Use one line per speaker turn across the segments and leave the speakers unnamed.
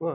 वो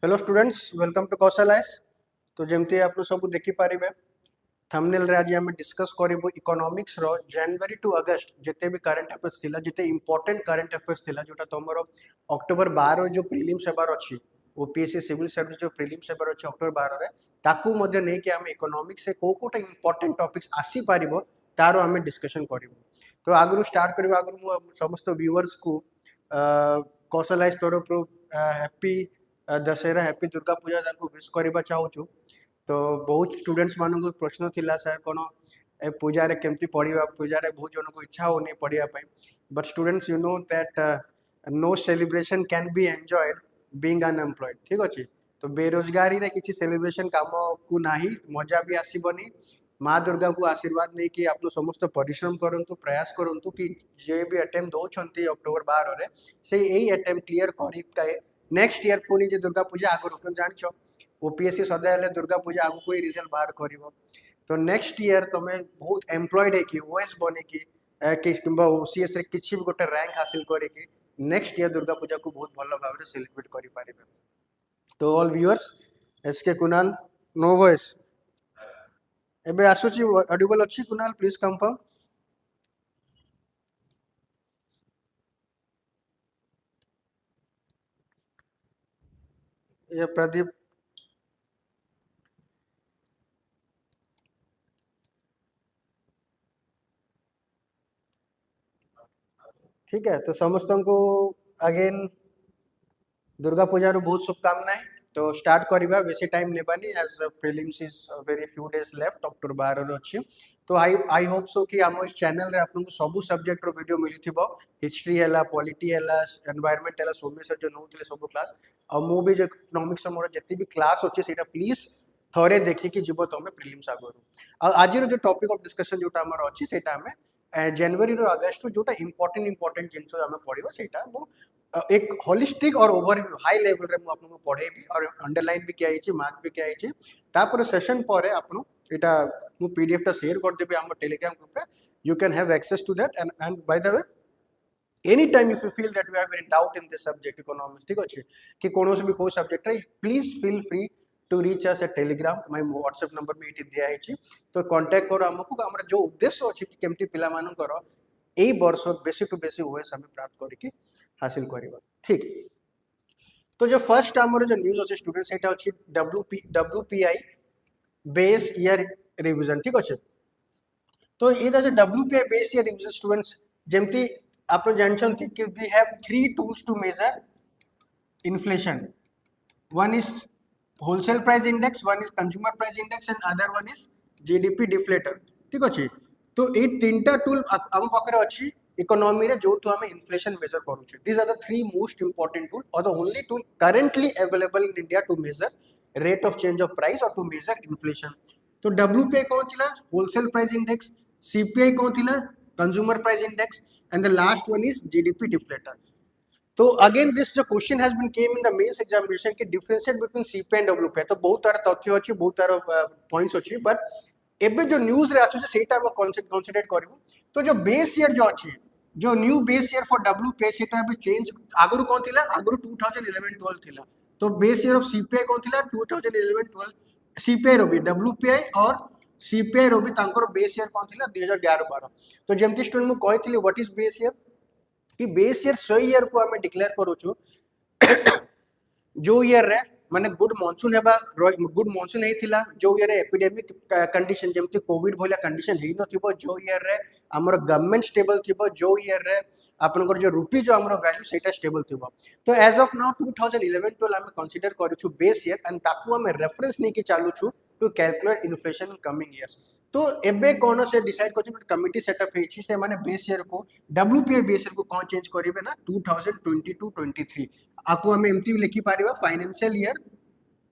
hello students, welcome to Kaushal ice. तो जमती आप सब देखि पारिबे थंबनेल रे आज हम डिस्कस करबो इकोनॉमिक्स रो जनवरी टू अगस्त जते भी करंट अफेयर्स थिला, जते इंपोर्टेंट करंट अफेयर्स थिला, जोटा तमरो अक्टोबर 12 जो प्रीलिम्स हेबार अछि, ओपीएससी सिविल सर्विस जो प्रीलिम्स हेबार अछि अक्टोबर 12 रे, ताकू मध्ये नै कि हम इकोनॉमिक्स से कोटा इंपोर्टेंट टॉपिक्स आसी पारिबो तारो हम डिस्कशन करबो। तो आगु स्टार्ट करबो, आगु मु समस्त व्यूअर्स को कौशल आइस तरफ हैप्पी दशहरा, हैप्पी दुर्गा पूजा ताको विश करबा चाहू छु। तो बहुत स्टूडेंट्स मान को प्रश्न थिला सर कोन ए पूजा रे केमती पढ़िबा, पूजा रे बहुत जन को इच्छा होनी पढ़िया पई, but students you know that no celebration can be enjoyed being unemployed. ठीक अछि, तो बेरोजगारी रे किछि सेलिब्रेशन काम को नाही, मजा भी आसीबनी। माँ दुर्गा को आशीर्वाद नहीं कि आप समस्त परिश्रम करंतु, प्रयास करंतु कि जे भी अटेम्प्ट दौरान अक्टोबर 12 रे से यही अटेम्प्ट क्लियर कर नेक्स्ट ईयर पुणी जे दुर्गा पूजा आगु जान ओपीएससी सदा हेले दुर्गा पूजा आगु कोई रिजल्ट बाहर करिवो, तो नेक्स्ट ईयर तमे बहुत एम्प्लॉयड है कि ओएस बने कि ओसीएस रे किछि भी गोटे रैंक हासिल करे कि नेक्स्ट ईयर दुर्गा पूजा को बहुत भलो भाव रे सेलिब्रेट करि पारिबे। तो ऑल व्यूअर्स, एसके कुणाल नो वॉइस एबे आसुची ऑडिबल अछि? Kunal please confirm. ये प्रदीप ठीक है, तो समस्त को अगेन दुर्गा पूजा रो बहुत शुभकामनाएं। तो स्टार्ट करिबा, बेसी टाइम नेबानी as prelims is very few days left, October 12 रो अछि। तो आई होप सो कि हम इस चैनल रे आपन को सब सब्जेक्ट रो वीडियो मिली थिबो, हिस्ट्री हैला, पॉलिटी हैला, एनवायरनमेंट हैला, सोमे सर जो नउतले सब क्लास और मु भी जो इकोनॉमिक्स मोर जति भी क्लास अछि सेटा प्लीज थोड़े देखि कि जीवो तमे प्रीलिम्स आगरो। आज रो जो टॉपिक ऑफ डिस्कशन जोटा हमर अछि सेटा हमें जनवरी रो अगस्त जोटा इंपोर्टेंट जिंस हमें पढ़िबो सेटा मु एक होलिस्टिक और ओवरव्यू हाई लेवल रे मु आपन को पढ़ेबी और अंडरलाइन भी किया आइछि, मार्क भी किया आइछि। तापर सेशन परे आपन एटा मु पीडीएफ टा शेयर कर देबे हम टेलीग्राम ग्रुप रे, you can have access to that and by the way anytime if you feel that you have any doubt in this subject economics, ठीक अछि कि कोनोस भी कोई सब्जेक्ट रे, please feel free to reach us at Telegram, my WhatsApp number में इति दिया आइछि। तो कांटेक्ट करो हमकु, हमर जो उद्देश्य अछि कि केमती पिला मानन करो एई वर्ष बेसी टू बेसी ओएस हम प्राप्त करि कि हासिल करिबा। ठीक, तो जो फर्स्ट हमर जो न्यूज़ अछि स्टूडेंट सेटा अछि डब्ल्यूपीआई बेस ईयर रिवीजन। ठीक अछि, तो एटा जो WPI base year revision students जेमती आप जानछन कि we have three tools to measure inflation. One is wholesale price index, one is consumer price index and other one is GDP deflator. ठीक अछि, तो ए तीनटा टूल हम पाखरे अछि इकोनॉमी रे जो तो हमें इन्फ्लेशन मेजर करू छै। These are the three most important tool और the only tool currently available in India to measure rate of change of price और टू मेजर इन्फ्लेशन। तो डब्ल्यूपीआई कौन थिला? Wholesale price index. सीपीआई कौन थिला? Consumer price index. And the last one is GDP deflator. तो again this जो question has been came in the mains examination कि differentiate between CPI and WPI. तो बहुत सारा तथ्य अछि, बहुत सारा पॉइंट्स अछि, बट एबे जो न्यूज रे आछु सेटा हम कंसीडर करबो। तो जो बेस ईयर जो अछि, जो new base year for WPI सेटा अभी चेंज आगरु कोन थिला? आगरु 2011-12 थिला। तो बेस ईयर ऑफ सीपीआई कोन थिला? 2011-12 सीपीआई रो भी डब्ल्यूपीआई और सीपीआई रो भी तांकर बेस ईयर कोन थिला? 2011-12। तो जेमति स्टूडेंट मु कहथिली व्हाट इज बेस ईयर कि बेस ईयर सही ईयर को हमें डिक्लेयर करू छु जो ईयर रे माने गुड मानसून हेबा, गुड मानसून हे थिला, जो ईयर एपिडेमिक कंडीशन जेमति कोविड भलिया कंडीशन हे नथिबो, जो ईयर रे हमर गवर्नमेंट स्टेबल थिबो, जो ईयर रे आपनकर जो रुपी जो हमर वैल्यू सेटा स्टेबल थिबो। तो एज ऑफ नाउ 2011-12 हम कंसीडर करू छु बेस ईयर एंड ताकू हम रेफरेंस नै कि चालू छु to calculate inflation in coming years. तो एबे कौन से डिसाइड कर कमिटी सेटअप हेछि से माने बेस ईयर को डब्ल्यूपीआई बेस ईयर को कौन चेंज करिवे ना 2022-23 आको हम एमटी लिखि पारिबा फाइनेंशियल ईयर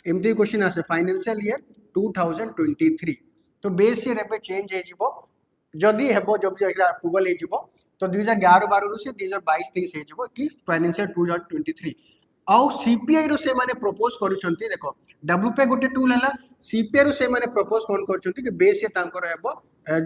एमटी क्वेश्चन आसे फाइनेंशियल ईयर 2023 तो बेस ईयर एबे चेंज हे जिवो जदी हेबो जब अप्रूवल हे जिवो तो 2011-12 रु से 2022-23 हे जिवो कि फाइनेंशियल 2023 आउ सीपीआई रो से माने प्रपोज करूछंती देखो डब्ल्यूपीआई गोटे टूल हला सीपीआई रो से माने प्रपोज कोन करूछंती कि बेस ईयर तांकर हेबो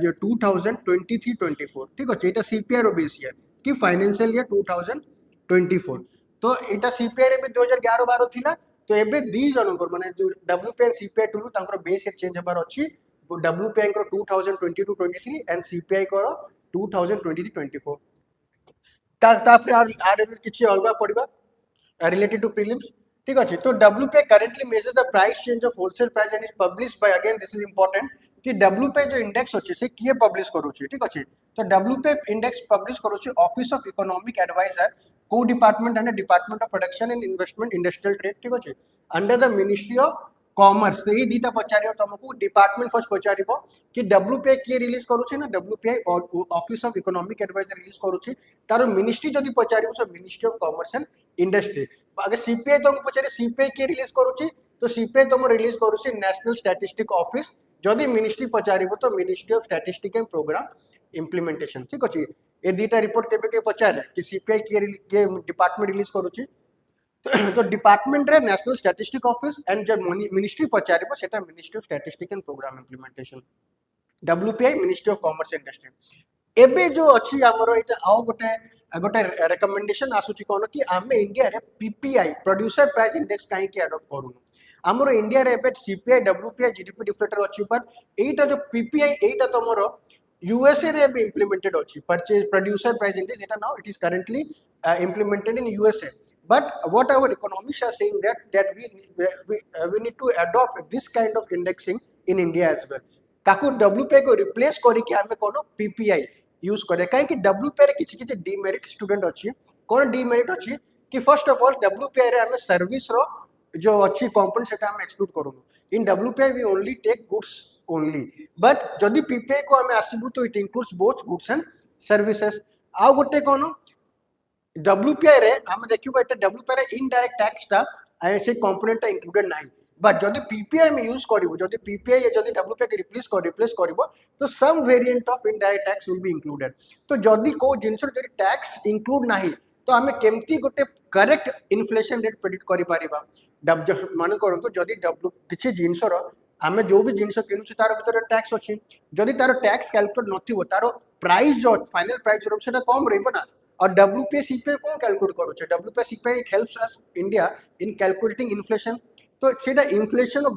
जो 2023-24 ठीक अछि एटा सीपीआई रो बेस ईयर कि फाइनेंशियल ईयर 2024 तो एटा सीपीआई रे भी 2011-12 थिला तो एबे दी जनकर माने जो डब्ल्यूपीआई सीपीआई टूल तांकर बेस ईयर चेंज हबार अछि डब्ल्यूपीआई को 2022-23 एंड सीपीआई को 2023-24 तापर आर किछि अलगा पड़िबा related to prelims ठीक अछि तो WPI currently measures the price change of wholesale price and is published by again this is important कि WPI जो इंडेक्स अछि से किए पब्लिश करू छी ठीक अछि तो WPI इंडेक्स पब्लिश करू छी ऑफिस ऑफ इकोनॉमिक एडवाइजर को department and department of production and investment industrial trade ठीक अछि under the ministry of commerce तो ये दीटा पचारियो तुमको डिपार्टमेंट फर्स्ट पचारिबो कि WPI किए रिलीज करू छी ना WPI office of economic adviser release करू छी तारो मिनिस्ट्री जदी पचारिबो so ministry of commerce and industry अगर सीपीआई तुमको पचारे सीपीआई किए रिलीज करू छी तो सीपीआई तुम रिलीज करू छी नेशनल स्टैटिस्टिक ऑफिस जदी मिनिस्ट्री पचारिबो तो ministry of Statistic and programme implementation ठीक अछि ए दीटा रिपोर्ट केबे के पचारे कि सीपीआई किए डिपार्टमेंट रिलीज करू छी तो डिपार्टमेंट रे नेशनल स्टैटिस्टिक ऑफिस एंड जो मिनिस्ट्री पचारिबो सेटा Ministry of Statistic and programme Implementation WPI Ministry of commerce and Industry एबे जो अछि हमरो एटा आउ गोटे गोटे रिकमेंडेशन आसुची कोन कि आमे इंडिया रे पीपीआई प्रोड्यूसर प्राइस इंडेक्स काहे के अडॉप्ट करू हमरो इंडिया रे एबे सीपीआई डब्ल्यूपीआई जीडीपी डिफ्लेटर अछि पर एटा जो पीपीआई एटा तमरो यूएसए रे भी implemented अछि purchase producer price index Etah now it is currently implemented in USA but what our economists are saying that we need to adopt this kind of indexing in India as well ताकू WPI को replace करी कि हमें कोनो PPI use करे काहे कि WPI रे किछि किछि डीमेरिट स्टूडेंट अछि कोन डीमेरिट अछि कि फर्स्ट ऑफ ऑल WPI रे हमें सर्विस रो जो अच्छी कंपोनेंट सेटा हम एक्सक्लूड करू इन WPI we only take goods only but जदी PPI को हमें आसीबू तो it includes both goods and services आ गोटे कोनो WPI रे हम देखियो एटा WPI रे इनडायरेक्ट टैक्स ता ऐसे कंपोनेंट इंक्लूडेड नाही बट जदी PPI में यूज करिवो जदी PPI या जदी WPI के रिप्लेस करिवो तो some variant of indirect tax will be included तो जदी को जिंस जदी टैक्स इंक्लूड नाही तो हमें केमती गोटे करेक्ट इन्फ्लेशन रेट प्रेडिक्ट करि पारिबा मान करंतु जदी किछि जिंस रो हमें जो भी जिंस किनुछु तार भीतर टैक्स अछि जदी तार टैक्स कैलकुलेट नथिवो तार प्राइस जो फाइनल प्राइस रो सेटा कम रहइबो ना और WPI CPI को कैलकुलेट करू छे WPI CPI it helps us India in calculating inflation तो सेटा इन्फ्लेशन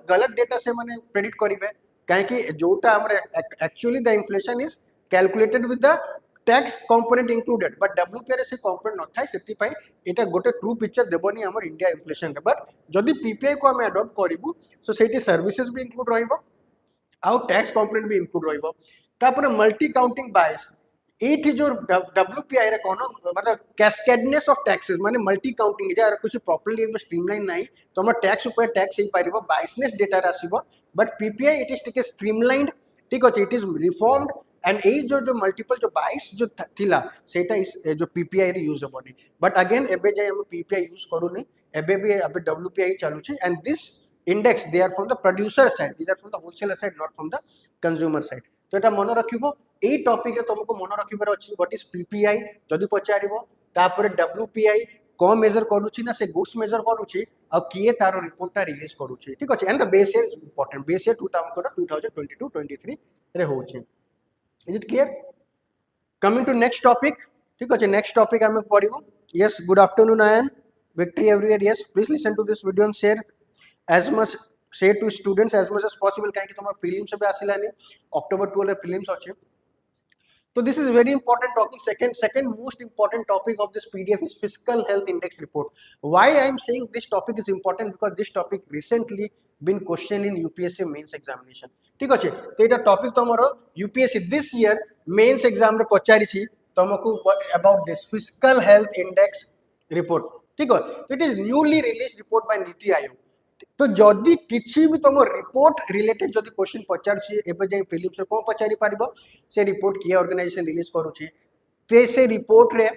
गलत डेटा से माने प्रेडिक्ट करिवे काहे कि जोटा हमर actually the inflation is calculated with the tax component included but WPI रे से कंपोनेंट न थाय सेति पई एटा गोटे ट्रू पिक्चर देबोनी हमर इंडिया इन्फ्लेशन रे बट जदी PPI को हम अडॉप्ट करिवु सो सेटी सर्विसेज भी इंक्लूड रहइबो आउ टैक्स कंपोनेंट भी इंक्लूड रहइबो तापर मल्टी काउंटिंग बायस एठी जो WPI रे कोनो मतलब कैस्केडनेस ऑफ टैक्सेस माने मल्टी काउंटिंग जे कुछ प्रॉपर्ली स्ट्रीमलाइन नाही तो हम टैक्स ऊपर टैक्स ही पारिबो बायसनेस डेटा आसीबो but PPI it is take streamlined ठीक अछि it is reformed and a जो मल्टीपल जो 22 जो थिला सेटा इस जो PPI रे यूज होबनी बट अगेन एबे जे हम PPI यूज करू नै एबे भी एबे WPI चालू छै and this index they are from the producer side these are from the wholesaler side not from the consumer side तो एटा मन रखिबो ए टॉपिक रे तुमको मन रखिबार अछि व्हाट इज PPI जदी पचारिबो तापर WPI को मेजर करूछि ना से गुड्स मेजर करूछि आ किए तारो रिपोर्टटा रिलीज करूछि ठीक अछि and the base is important base is 2022-23 रे होछि is it clear coming to next topic ठीक अछि नेक्स्ट टॉपिक हम पढिबो यस गुड आफ्टरनून आयन victory everywhere yes please listen to this video and share as much say to students as much as possible काहे कि तुम prelims से भी आसिलानी अक्टोबर 12 रे प्रीलिम्स अछि तो this is very important topic second most important topic of this PDF is fiscal health index report why I am saying this topic is important because this topic recently been questioned in UPSC mains examination ठीक अछि तो एटा topic तमरो UPSC this year mains exam रे पचारि छी तुमको about this fiscal health index report ठीक है तो it is newly released report by NITI Aayog तो जदि किसी भी तुम रिपोर्ट रिलेटेड जदि क्वेश्चन पचार एबे जाई प्रीलिम्स रे को पचारि पारिबो से रिपोर्ट किए ऑर्गेनाइजेशन रिलीज करूची ते से रिपोर्ट रे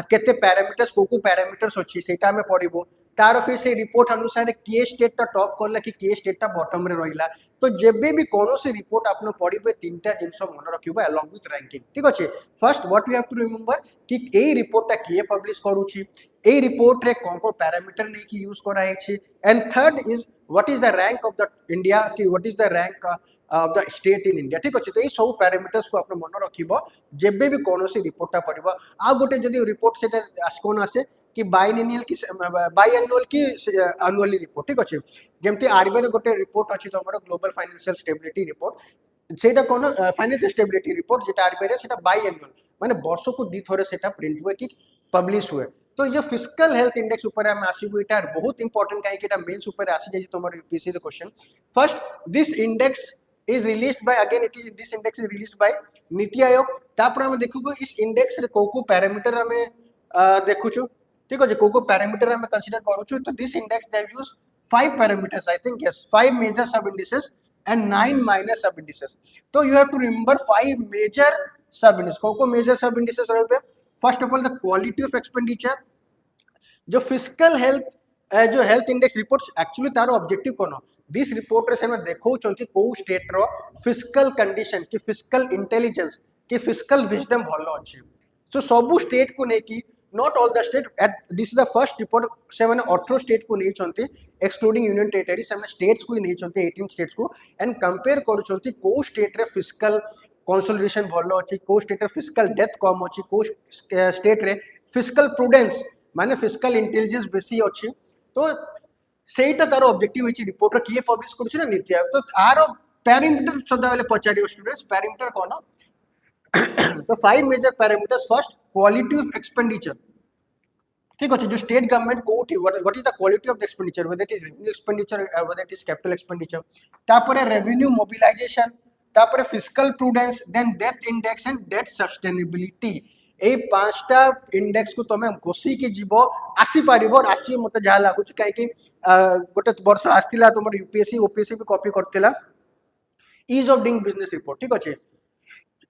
केते पैरामीटर्स को पैरामीटर्स अछि सेटा हमें पढिबो तार फिर से रिपोर्ट अनुसार किए स्टेट टा टॉप करला कि किए स्टेट टा बॉटम रे रहिला तो जेबे भी कोनो से रिपोर्ट आपन पढिबे तीनटा जिंस मन रखिबो अलोंग विथ रैंकिंग ठीक अछि first what we have to remember कि ए रिपोर्ट टा किए पब्लिश करूची ए रिपोर्ट रे कोन को पैरामीटर नै कि यूज करा है छी and third is what is the rank of the India कि what is the rank of the state in India ठीक अछि तो ए सब पैरामीटर्स को आपन मन रखिबो जेबे भी कोनो से रिपोर्ट टा पढिबो आ गोटे जदी रिपोर्ट सेटा कोन आसे कि बाइएनुअल की बाइएनुअल की एनुअली रिपोर्ट ठीक अछि जेमति आरबीआई रे गोटे रिपोर्ट अछि तमरो ग्लोबल फाइनेंशियल स्टेबिलिटी रिपोर्ट सेटा कोन फाइनेंशियल स्टेबिलिटी रिपोर्ट जेटा आरबीआई रे सेटा बाइएनुअल माने वर्ष को दी थोरे सेटा प्रिंट हुए कि पब्लिश हुए तो ये फिजिकल हेल्थ इंडेक्स ऊपर हम आसीबो एटा बहुत इंपोर्टेंट काहे कि एटा मेंस ऊपर आसी जाय तमरो यूपीएससी रे question first this index is released by again it is this index is released by NITI Aayog तापर हम देखुगो इस इंडेक्स रे को पैरामीटर हमें देखुछु ठीक अछि को पैरामीटर हमें कंसीडर करूछु तो this index they use 5 parameters I think yes 5 major sub indices and 9 minor sub indices तो you have to remember 5 major sub indices को major sub indices रहबे first of all the quality of expenditure जो physical health जो health index reports actually तार objective cone this report रे से मैं देखौ चंती को स्टेट रो फिजिकल कंडीशन की फिजिकल इंटेलिजेंस की फिजिकल विजडम भलो अछि सो सब स्टेट को नै कि not all the state at this is the first report से मैंने 18 स्टेट को नै चंती एक्सक्लूडिंग यूनियन टेरिटरी से मैंने स्टेट्स को नै चंती 18 स्टेट्स को एंड कंपेयर करू चंती को स्टेट रे फिजिकल कंसोलिडेशन भलो अछि को स्टेट रे फिजिकल डेथ कम अछि को स्टेट रे फिजिकल प्रूडेंस माने फिजिकल इंटेलिजेंस बेसी अछि तो सेटा तार ऑब्जेक्टिव होची रिपोर्ट रे किए पब्लिश करछि ना नीति आयोग तो आरो पैरामीटर सदा वाले पचारियो स्टूडेंट्स पैरामीटर कोन तो 5 major parameters first quality of expenditure ठीक अछि जो स्टेट गवर्नमेंट कोठी what is the quality of the expenditure whether it is revenue expenditure whether it is capital expenditure तापर रेवेन्यू मोबिलाइजेशन तापर fiscal prudence then debt index and debt sustainability ए पांचटा index को तमे घोसी के जीवो आसी पारिबो और आसी मते जा लागु छ काहे कि गोटे वर्ष आस्तिला तमर यूपीएससी ओपीएससी भी कॉपी करतेला ease of doing business report ठीक अछि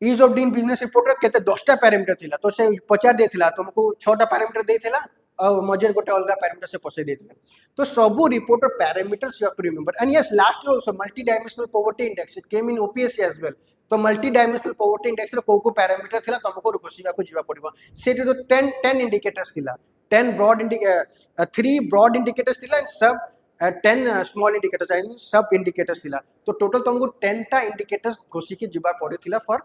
ease of doing business report रे केते 10टा पैरामीटर थिला तो से पचार देथिला तुमको 6टा पैरामीटर देथिला और मजेर गोटे अलगा पैरामीटर से पसे देथिला तो सब रिपोर्ट और parameters you have to remember and yes last also multi dimensional poverty index it came in OPSC as well तो मल्टी डायमेंशनल पॉवर्टी इंडेक्स रे को पैरामीटर थिला तुमको घोषिबा को जीवा पड़िबो सेट तो 10 इंडिकेटर्स थिला 10 ब्रॉड 3 ब्रॉड इंडिकेटर्स थिला एंड सब 10 स्मॉल इंडिकेटर्स एंड सब इंडिकेटर्स थिला तो टोटल तुमको 10 टा इंडिकेटर्स घोषि के जीवा पड़िथिला for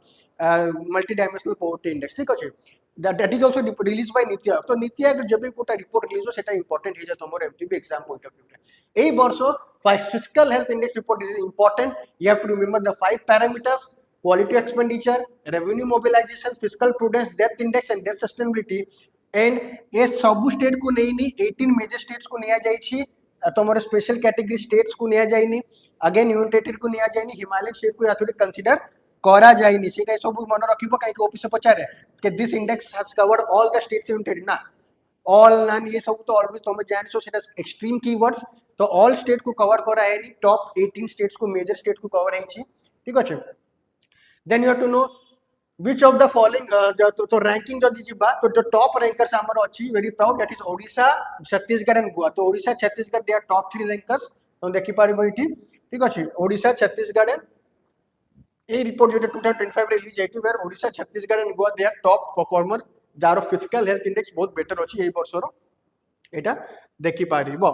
multi dimensional poverty index ठीक अछि that is also released by NITI Aayog तो नीति आयोग जब भी कोटा रिपोर्ट रिलीज हो सेटा इंपोर्टेंट हे जे तमर एमटीबी एग्जाम पॉइंट ऑफ व्यू रे एई वर्षो physical health index report is important you have to remember the 5 parameters quality expenditure revenue mobilization fiscal prudence debt index and debt sustainability and ए सब स्टेट को नहीं 18 मेजर स्टेट्स को निया जाई छी तमर स्पेशल कैटेगरी स्टेट्स को निया जाइनी अगेन यूनियन टेरिटरी को निया जाइनी हिमालयन स्टेट को याथोडी कंसीडर करा जाइनी सेटा सब मन रखिबो काहे कि ऑफिस पचारे कि this index has covered all the states union territory ना ऑल नन ये सब तो ऑलवेज तुम जान सो सेटा एक्सट्रीम कीवर्ड्स तो ऑल स्टेट को कवर करा है नी टॉप 18 स्टेट्स को मेजर स्टेट को कवर है छी ठीक अछि then you have to know which of the following तो रैंकिंग जदी जिबा तो जो टॉप रैंकर्स हमर अछि very proud that is Odisha Chhattisgarh and Goa तो Odisha Chhattisgarh they are top 3 rankers तो देखि पारिबो इठी ठीक अछि ओडिशा छत्तीसगढ़ ए रिपोर्ट जो 2025 रिलीज हेतु where Odisha Chhattisgarh and Goa they are top performer जार फिजिकल हेल्थ इंडेक्स बहुत बेटर अछि एई वर्षरो एटा देखि पारिबो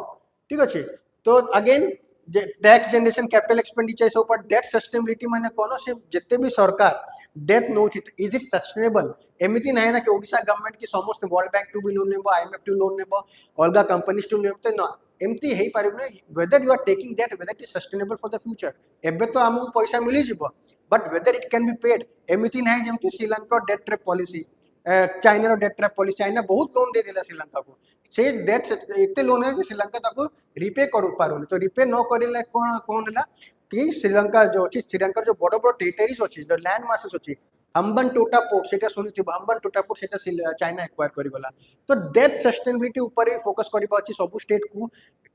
ठीक अछि तो again tax generation capital expenditure सब पर डेट सस्टेनेबिलिटी माने कोनो से जत्ते भी सरकार date note is it sustainable एमिति नाही ना कि ओडिशा गवर्नमेंट की समस्त वर्ल्ड बैंक टू भी लोन लेबो आईएमएफ टू लोन लेबो अलगा कंपनीज टू लेबो ना एमिति हेई पारिबो whether you are taking that whether it is sustainable for the future एबे तो हमहु पैसा मिली जिवो but whether it can be paid एमिति नाही जेमति Sri Lanka debt trap policy China debt trap policy China बहुत लोन दे देला श्रीलंका को से डेट एते लोन है कि श्रीलंका ताको रिपे करू पारुनी तो रिपे न करिले कोन कोन हला कि श्रीलंका जो अछि श्रीलंका जो बड़ बड़ टेरिटरीज अछि जो लैंड मासेस अछि हम्बन टोटा पोर्ट सेटा सुनिथिबो हम्बन टोटा पोर्ट सेटा चाइना एक्वायर करि गला तो डेट सस्टेनेबिलिटी ऊपर ही फोकस करिबा अछि सब स्टेट को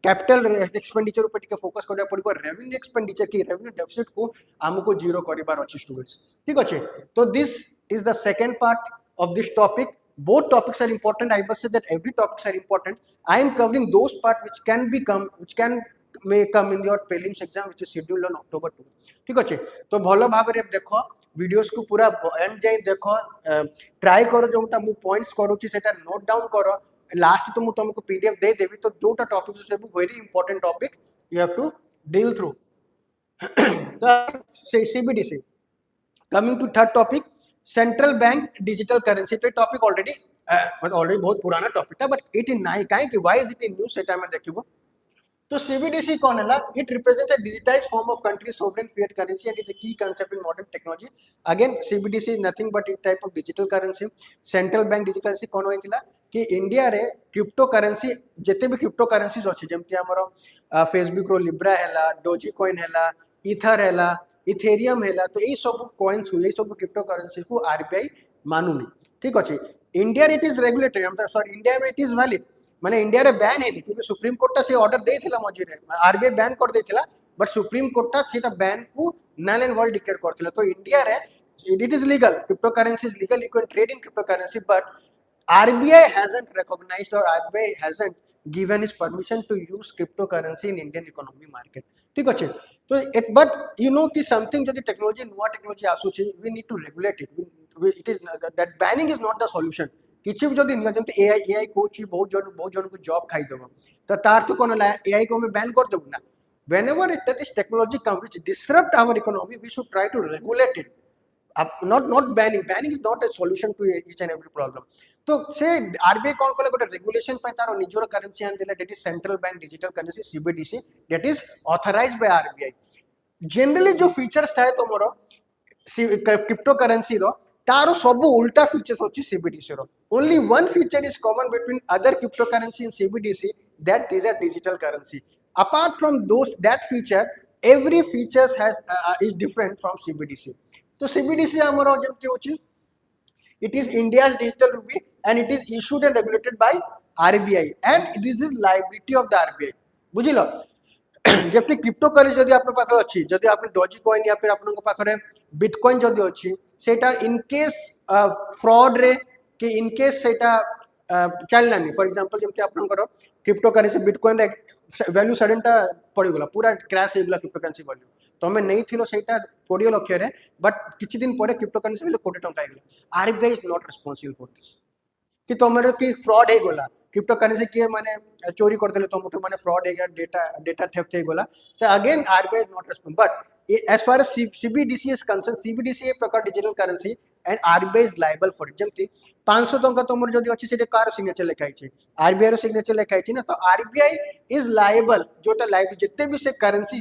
कैपिटल एक्सपेंडिचर ऊपर टिके फोकस करिया पड़िबो रेवेन्यू एक्सपेंडिचर की रेवेन्यू डेफिसिट को हमको जीरो करिबार अछि स्टूडेंट्स ठीक अछि तो this is the second part of this topic. Both topics are important. I must say that every topics are important. I am covering those parts which can may come in your prelims exam which is scheduled on October 2. ठीक अच्छे तो भल भाव में देखो videos को पूरा and जाए देखो ट्राई करो जोटा मु पॉइंट्स करूची सेटा नोट डाउन करो लास्ट तो मु तुमको पीडीएफ दे देबी तो जोटा टॉपिक सब very important topic you have to deal through तो CBDC coming to third topic central bank digital currency तो टॉपिक ऑलरेडी बहुत पुराना टॉपिक था बट इट इन नाइ काहे कि why is it in new सेटा में देखिबो तो सीबीडीसी कौन है it represents a digitised form of country sovereign fiat currency and is a key concept in modern technology again CBDC is nothing but it type of digital currency central bank digital currency कौन होइतिला कि India रे crypto currency जते भी crypto currencies अछि जेमति हमरो Facebook रो Libra हैला doji coin हैला इथर हैला इथेरियम हैला तो यही सब कॉइन्स को यही सब क्रिप्टो करेंसी को आरबीआई मानुनी ठीक अछि इंडिया इट इज रेगुलेटरी हम सॉरी इंडिया में इट इज वैलिड माने इंडिया रे बैन है क्योंकि सुप्रीम कोर्ट से ऑर्डर देथिला मझिरे आरबीआई बैन कर देथिला बट सुप्रीम कोर्ट सेटा बैन को नल एंड वॉइड डिक्लेयर करथिला तो इंडिया रे it is legal crypto currency is legal you can trade in crypto currency but RBI hasn't recognized or RBI hasn't given his permission to use cryptocurrency in Indian economy market ठीक अच्छे तो एक but you know कि something जदि technology नुआ technology आसुची we need to regulate it it is that banning is not the solution किछि भी जदि निया जंते एआई कोची बहुत जन को जॉब खाई देबो तो तार तो कोन ला एआई को हम बैन कर देबो ना whenever it this technology comes which disrupt our economy we should try to regulate it not banning is not a solution to each and every problem तो से आरबीआई कौन कले गोटे रेगुलेशन पे तार निजर करेंसी आन देला that is central bank digital currency CBDC that is authorised by RBI generally जो फीचर्स थाए तोमरो क्रिप्टो करेंसी रो तारो सब उल्टा फीचर्स होची सीबीडीसी रो only one feature is common between other crypto currency and CBDC that is a digital currency apart from those that feature every features has is different from CBDC तो CBDC हमरो जेमति होची it is India's digital rupee and it is issued and regulated by RBI and this is liability of the RBI बुझिलो जेमति crypto currency जदि आपन पाखरे अछि जदि आपन डॉजी कॉइन या फिर आपन को पाखरे बिटकॉइन जदि अछि सेटा इन केस फ्रॉड रे कि इन केस सेटा चललानी फॉर एग्जांपल जेमति आपन को क्रिप्टो करेंसी बिटकॉइन वैल्यू सडनटा पड़ी गला पूरा क्रैश हो गला क्रिप्टो करेंसी वैल्यू तमे नहीं थिलो सेटा 20 लाख रे बट किछि दिन परे क्रिप्टो करेंसी वैल्यू 20 टका हो गला RBI is not responsible for this कि तमरे की फ्रॉड हो गला क्रिप्टो करेंसी के माने चोरी कर देले तमठो माने फ्रॉड हो गया डेटा थेफ्ट हो गला so again RBI is not responsible but as far as CBDC is concerned CBDC एक प्रकार digital currency and RBI is liable for it जेमति 500 टका तमर जदि अछि सेटे कार सिग्नेचर लिखाइ छै RBI रो सिग्नेचर लिखाइ छै ना तो RBI is liable जोटा लाइबिलिटी जते भी से करेंसी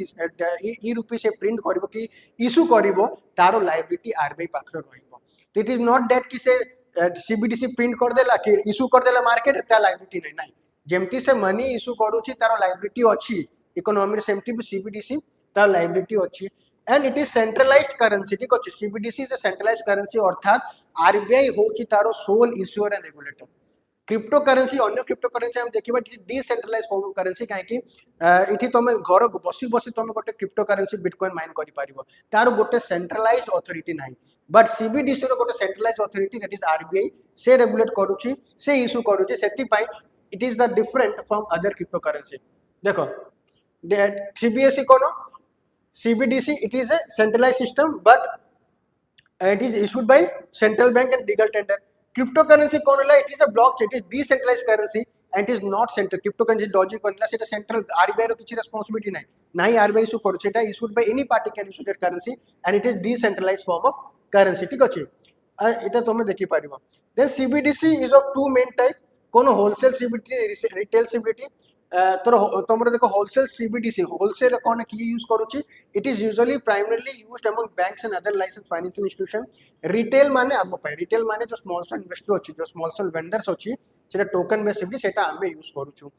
ई रुपी से प्रिंट करबो कि इशू करबो तारो लाइबिलिटी RBI पाखरे रहइबो तो इट इज नॉट दैट कि से सीबीडीसी प्रिंट कर देला कि इशू कर देला मार्केट ता लाइबिलिटी नहीं नहीं जेमति से मनी इशू करूची तारो लाइबिलिटी अछि इकोनॉमी सेमति भी सीबीडीसी तारो लाइबिलिटी अछि and it is centralised currency ठीक अछि CBDC is a centralised currency अर्थात आरबीआई होची तारो sole issuer and regulator crypto currency अन्य क्रिप्टो करेंसी हम देखिबा डिसेंट्रलाइज्ड फॉर्म ऑफ करेंसी काहे कि इठी तमे घर बसी बसी तमे गोटे क्रिप्टो करेंसी बिटकॉइन माइन करि पारिबो तारो गोटे सेंट्रलाइज्ड अथॉरिटी नाही बट सीबीडीसी रो गोटे centralised authority that is RBI से रेगुलेट करूची से इशू करूची सेति पाई it is the different from other crypto currency देखो सीबीएसई कोनो CBDC it is a centralized system but it is issued by central bank and legal tender cryptocurrency कौन होला it is a blockchain it is decentralized currency and it is not central cryptocurrency Doge कौन होला सेटा central RBI रो किछि responsibility नाही नाही RBI issue करू सेटा issued by any party can issue that currency and it is decentralized form of currency ठीक अछि एटा तमे देखि पारिबो then CBDC is of two main type कोनो wholesale CBDC retail CBDC तो तुमरे देखो होलसेल सीबीडीसी होलसेल कौन की यूज करूची it is usually primarily used among banks and other license financial institution retail माने हम पाए रिटेल माने जो स्मॉल स्मॉल इन्वेस्टर अछि जो स्मॉल स्मॉल वेंडर्स अछि सेटा टोकन बेस सीबीडी सेटा हमें यूज करूछु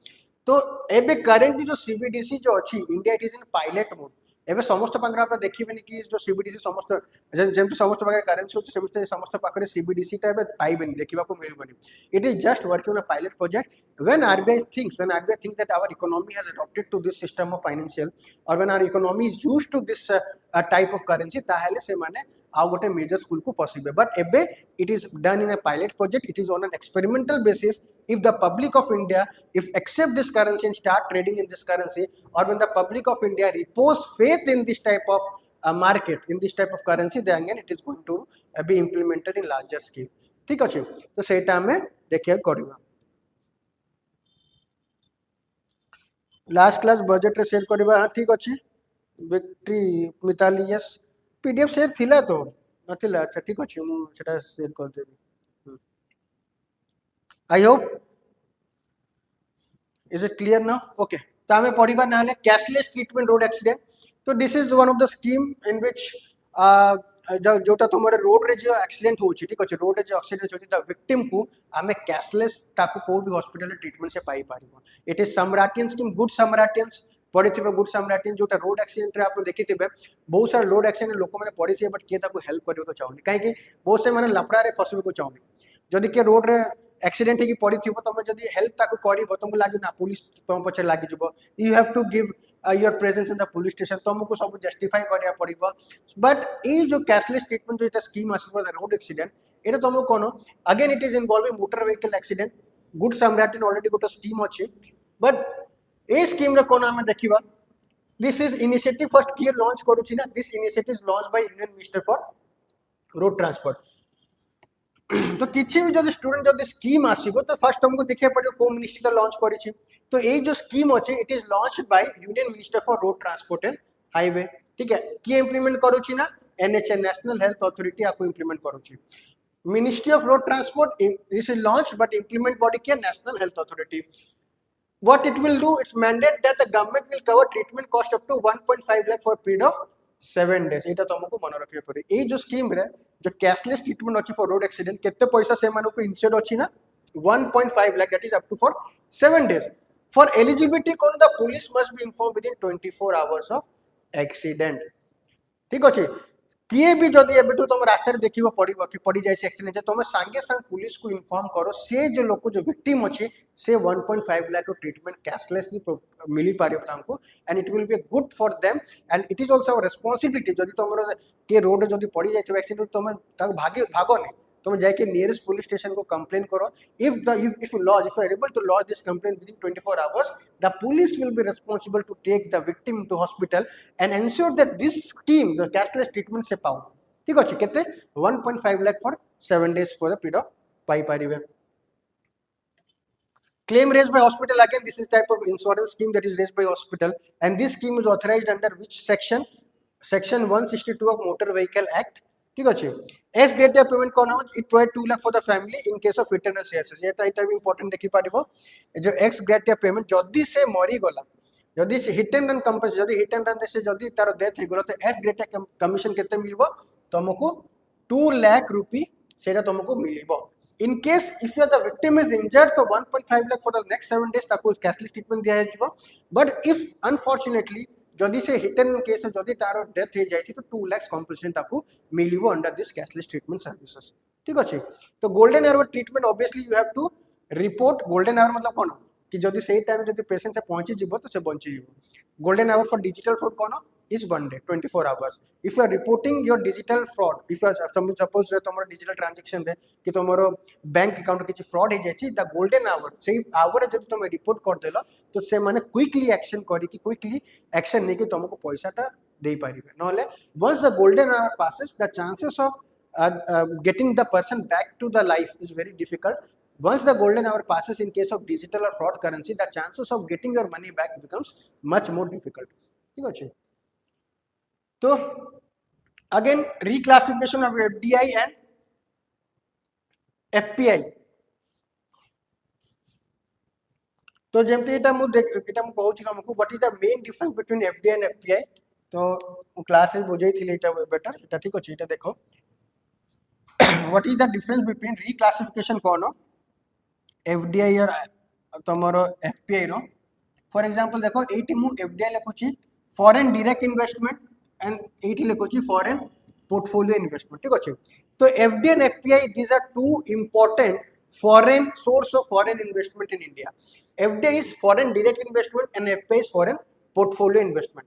तो एबे करेंटली जो सीबीडीसी जो अछि India it is in pilot mode एबे समस्त पाखरे आप देखिबेनी कि जो सीबीडीसी समस्त जेमति समस्त पाखरे करेंसी होची सेमते समस्त पाखरे सीबीडीसी टा एबे पाइबेनी देखिबाको मिलिबनी. It is just working on a pilot project. When RBI thinks that our economy has adopted to this system of financial, or when our economy is used to this type of currency, ताहेले से माने आउ गोटे major school को possible. But एबे it is done in a pilot project. It is on an experimental basis. If the public of India if accept this currency and start trading in this currency, or when the public of India repose faith in this type of market, in this type of currency, then again it is going to be implemented in larger scale. ठीक अच्छे. तो सेटा हमें देखिए करिवा. Last class budget रे share करिवा. हां ठीक अच्छे. Victory Mitali yes PDF share थिला तो नथिला. अच्छा ठीक अच्छे मु सेटा शेयर कर देबी. I hope is it clear now? Okay. तो हमें पढ़िबा नाले कैशलेस ट्रीटमेंट रोड एक्सीडेंट. तो this is one of the scheme in which जोटा तुमरे रोड रे जो एक्सीडेंट होची ठीक अछि रोड रे जो एक्सीडेंट होची द विक्टिम को हमें कैशलेस ताको को भी हॉस्पिटल रे ट्रीटमेंट से पाई पारिबो. It is Samaritan scheme. Good Samaritans पढ़िथिबे. गुड समराटियन जोटा रोड एक्सीडेंट रे आप देखिथिबे बहुत सारा रोड एक्सीडेंट लोक माने पढ़िथिबे बट के ताको हेल्प करबे को चाहूनी काहे कि बहुत से माने लफड़ा रे फसबे को चाहूनी. जदि के रोड रे एक्सीडेंट है कि पड़ी थी तुम जब हेल्प ताको करिवो तुमको लागी ना पुलिस तुम पछे लागी जिवो. You have to give your presence in the police station. तुमको सब जस्टिफाई करिया पड़िबो. बट ए जो कैशलेस ट्रीटमेंट जो इटा स्कीम आसीबो द रोड एक्सीडेंट एटा तुमको कोनो again it is involving motor vehicle accident. Good Samaritan already गोटा स्कीम अछि. बट ए स्कीम रे कोनो हम देखिबा. दिस इज इनिशिएटिव फर्स्ट किए लॉन्च करूछि ना. This initiative is launch by union minister for road transport. तो किसी भी जब स्टूडेंट जब स्कीम आसीबो तो फर्स्ट हमको देखिए पड़ो को मिनिस्ट्री का लॉन्च करिछि. तो ए जो स्कीम अछि it is launched by union minister for road transport and highway. ठीक है. की इंप्लीमेंट करूछि ना एनएचए नेशनल हेल्थ अथॉरिटी आपको इंप्लीमेंट करूछि. Ministry of road transport this is launched but implement body के national health authority. What it will do, it's mandate that the government will cover treatment cost up to 1.5 lakh for a period of 7 days. एटा तुमको मन रखिए पड़े. ए जो scheme रे जो cashless treatment अछि for road accident केते पैसा से मानु को इंश्योर अछि ना 1.5 lakh. That is up to for 7 days. For eligibility कोन the police must be inform within 24 hours of accident. ठीक अछि. किए भी जदि एबेटू तुम रास्ता रे देखिबो पड़िबो कि पड़ी जाय से एक्सीडेंट तुम संगे संग पुलिस को इन्फॉर्म करो. से जो लोक जो विक्टिम अछि से 1.5 लाख ट्रीटमेंट कैशलेसली मिली पारिबो तांको. And it will be good for them and it is also responsibility. जदि तुमरो के रोड जदि पड़ी जाय तो एक्सीडेंट तुम ताको भागो नहीं. तुम जाके नियरेस्ट पुलिस स्टेशन को कंप्लेन करो. if you are able to lodge this complaint within 24 hours, the police will be responsible to take the victim to hospital and ensure that this scheme the cashless treatment se पाओ. ठीक अछि. केते 1.5 lakh for 7 days for the period pi पारिबे. Claim raised by hospital, again this is type of insurance scheme that is raised by hospital, and this scheme is authorized under which section 162 of Motor Vehicle Act. ठीक अच्छे. S greater payment कोन हो it provide 2 lakh for the family in case of return CSS. एटा भी important देखि पारिबो. जो x greater payment जदी से मरी गला जदी से हिट एंड रन कंपनी जदी हिट एंड रन से जदी तार डेथ हे गलो तो एस ग्रेटर कमीशन केते मिलबो तुमको 2 लाख रुपी सेटा तुमको मिलबो. In case if the victim is injured तो 1.5 lakh for the next 7 days ताको कैशलेस ट्रीटमेंट दिया हेजिबो. बट इफ अनफॉर्चूनेटली जदि से हिट एंड केस जदि तार डेथ हे जाई तो 2 लाख कंपनसेशन ताको मिलिबो under this cashless treatment services. ठीक अछि. तो golden hour treatment obviously you have to report. Golden hour मतलब कोन कि जदि सही टाइम जदि पेशेंट से पहुंची जिवो तो से बंची जिवो. Golden hour for digital fraud cone is 1 day 24 hours. If you are reporting your digital fraud, if you are suppose tomorrow digital transaction रे कि tomorrow बैंक अकाउंट किछि फ्रॉड हे जाछि द गोल्डन आवर सेही hour जदि तुम report कर देलो तो से माने क्विकली एक्शन करी कि क्विकली एक्शन नै कि तुमको पैसाटा दे पारिबे. नहले once the golden hour passes the chances of getting the person back to the life is very difficult. Once the golden hour passes in case of digital or fraud currency the chances of getting your money back becomes much more difficult. ठीक अछि. तो again reclassification of FDI and FPI. तो जेमते एटा मु कहूची हमको what is the main difference between FDI and FPI. तो class में बुझाई थिले एटा बेटर एटा ठीक अछि. एटा देखो what is the difference between reclassification कोन FDI और तमरो FPI रो. फॉर एग्जांपल देखो एटी मु FDI लिखुची फॉरेन डायरेक्ट इन्वेस्टमेंट एंड एटी लिखुची फॉरेन पोर्टफोलियो इन्वेस्टमेंट ठीक अच्छे तो FD and FPI these are two important foreign source of foreign investment in India. FDI is foreign direct investment and FPI is foreign portfolio investment.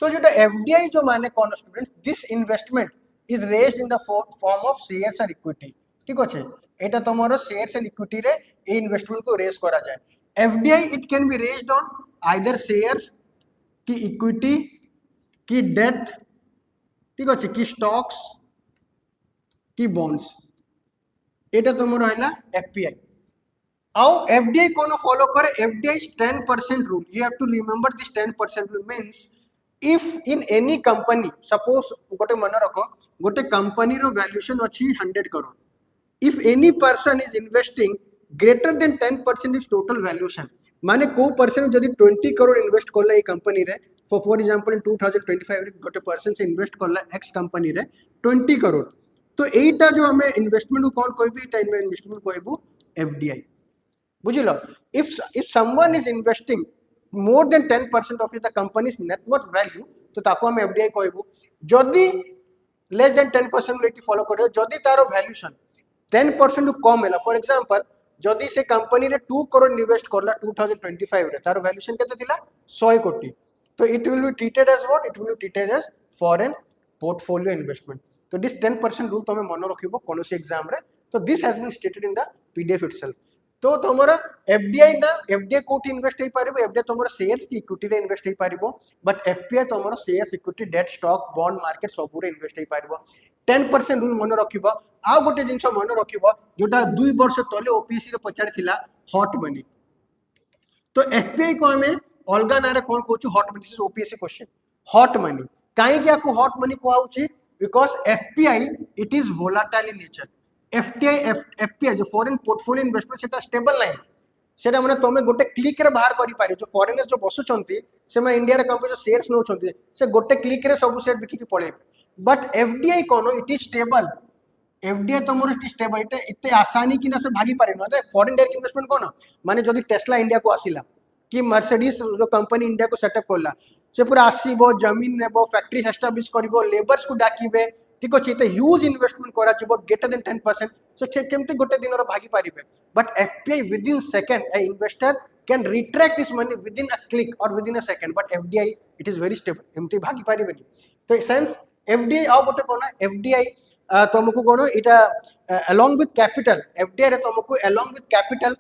तो जो FDI जो माने कौन student this investment is raised in the form of shares and equity ठीक अच्छे एटा तुमरो shares and equity रे ए investment को raise करा जाए FDI it can be raised on either shares की इक्विटी की डेट ठीक अच्छे की स्टॉक्स की बॉन्ड्स एटा तुम रहा एफपीआई आउ एफडीआई कौन फॉलो करे FDI 10% rule you have to remember this 10% rule means if in any company suppose गोटे मन रख गोटे कंपनी रो वैल्यूएशन अछि 100 crore if any person is investing greater than 10% is total valuation माने को पर्सन जदी 20 करोड़ इन्वेस्ट करला ए कंपनी रे फॉर एग्जांपल इन 2025 रे गोटे पर्सन से इन्वेस्ट करला एक्स कंपनी रे 20 करोड़ तो एटा जो हमें इन्वेस्टमेंट को कौन कहबी एटा इन्वेस्टमेंट कहबू एफडीआई बुझिलो if someone is investing more than 10% of the company's net worth value तो ताको हम एफडीआई कहबू जदी लेस देन 10% रेट फॉलो करे जदी तारो वैल्यूएशन 10% कम हैला फॉर एग्जांपल जदी से कंपनी रे 2 करोड़ इन्वेस्ट करला 2025 रे तारो वैल्यूएशन केते थिला 100 कोटी तो it will be treated as what it will be treated as foreign portfolio investment तो दिस 10% रूल तुम मन रखिबो कोनोसी एग्जाम रे तो this has been stated in the PDF itself तो तुमरा एफडीआई ना एफडीआई कोटी इन्वेस्ट हे पारिबो एफडीआई तुमरा शेयर्स की इक्विटी रे इन्वेस्ट हे पारिबो बट एफपीआई तुमरा shares equity debt stock bond market सब रे इन्वेस्ट हे पारिबो 10% रूल मन रखिबो आ गोटे जिंस मन रखिबो जोटा 2 वर्ष तले ओपीएससी रे पचार थिला हॉट मनी तो एफपीआई को हमें अलगा नारे कोन कहूछु hot money this is OPSC question hot money काई क्या को हॉट मनी को आउची because FPI it is volatile in nature FPI जो foreign portfolio investment सेटा stable नहीं सेटा माने तमे गोटे क्लिक रे बाहर करि पारे जो फॉरेनर्स जो बसुचंती से माने इंडिया रे कंपनी जो शेयर्स नउचंती से गोटे क्लिक रे सब शेयर बिकी के पळे बट FDI कोन इट इज स्टेबल FDI तमरो स्टेबल इते आसानी कि ना से भागी पारे न फॉरेन डायरेक्ट इन्वेस्टमेंट कोन माने जदी टेस्ला इंडिया को आसिला कि मर्सिडीज जो कंपनी इंडिया को सेटअप करला से पूरा आसीबो जमीन नेबो फैक्ट्री एस्टैब्लिश करबो लेबर्स को डाकिबे ठीक अछि त ह्यूज इन्वेस्टमेंट करा जिवो ग्रेटर देन 10% से केमते गोटे दिन रो भागी पारिबे but FPI within second a investor can retract this money within a click or within a second but FDI it is very stable एमती भागी पारिबेनी तो सेंस एफडीआई आ गोटे कोन एफडीआई तुमको कोन इटा अलोंग विथ कैपिटल एफडीआई रे तुमको along with capital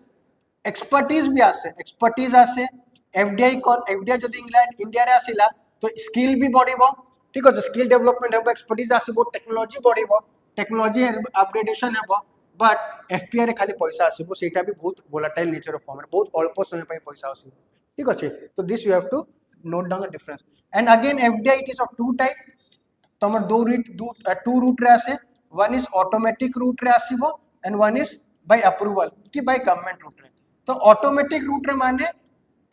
expertise भी आसे एफडीआई कोन एफडीआई जदी इंग्लैंड इंडिया रे आसिला तो स्किल भी बढ़िबो ठीक अछि स्किल डेवलपमेंट हेबो एक्सपर्टीज आसीबो टेक्नोलॉजी बढ़िबो टेक्नोलॉजी अपग्रेडेशन हेबो बट एफपीआई रे खाली पैसा आसीबो सेटा भी बहुत वोलेटाइल नेचर ऑफ फॉर्म बहुत अल्प समय पय पैसा आसीबो ठीक अछि तो this you have to note down the difference and again FDI it is of two type तमर टू रूट रे आसे वन इज ऑटोमेटिक रूट रे आसीबो and one is by approval कि बाय गवर्नमेंट रूट रे तो ऑटोमेटिक रूट रे माने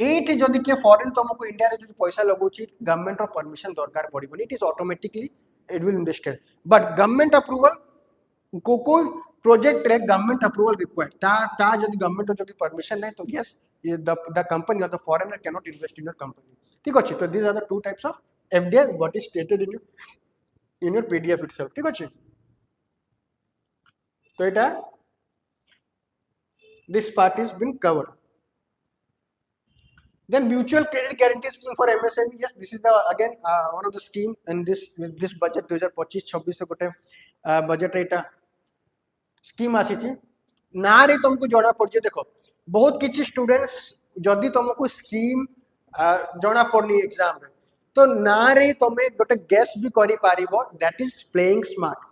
एठी जदी के फॉरेन तुमको इंडिया रे जदी पैसा लगोची गवर्नमेंट रो परमिशन दरकार पड़िबो it is automatically it will invested but government approval कोई प्रोजेक्ट रे गवर्नमेंट अप्रूवल रिक्वायर्ड ता जदी गवर्नमेंट रो जदी परमिशन नहीं तो यस द कंपनी और the foreigner can not invest in your company ठीक अछि तो this are the two types of FDI what is stated in your PDF itself ठीक अछि तो एटा this part is been covered. Then mutual credit guarantee scheme for MSME. Yes, this is the again one of the scheme and this budget 2025-26 से गोटे budget रेटा scheme आसी छी ना रे तुमको जणा पड़जे देखो बहुत किछि स्टूडेंट्स जदी तुमको scheme जणा पड़नी एग्जाम रे तो ना रे तुमे गोटे गेस भी करि पारिबो that is playing smart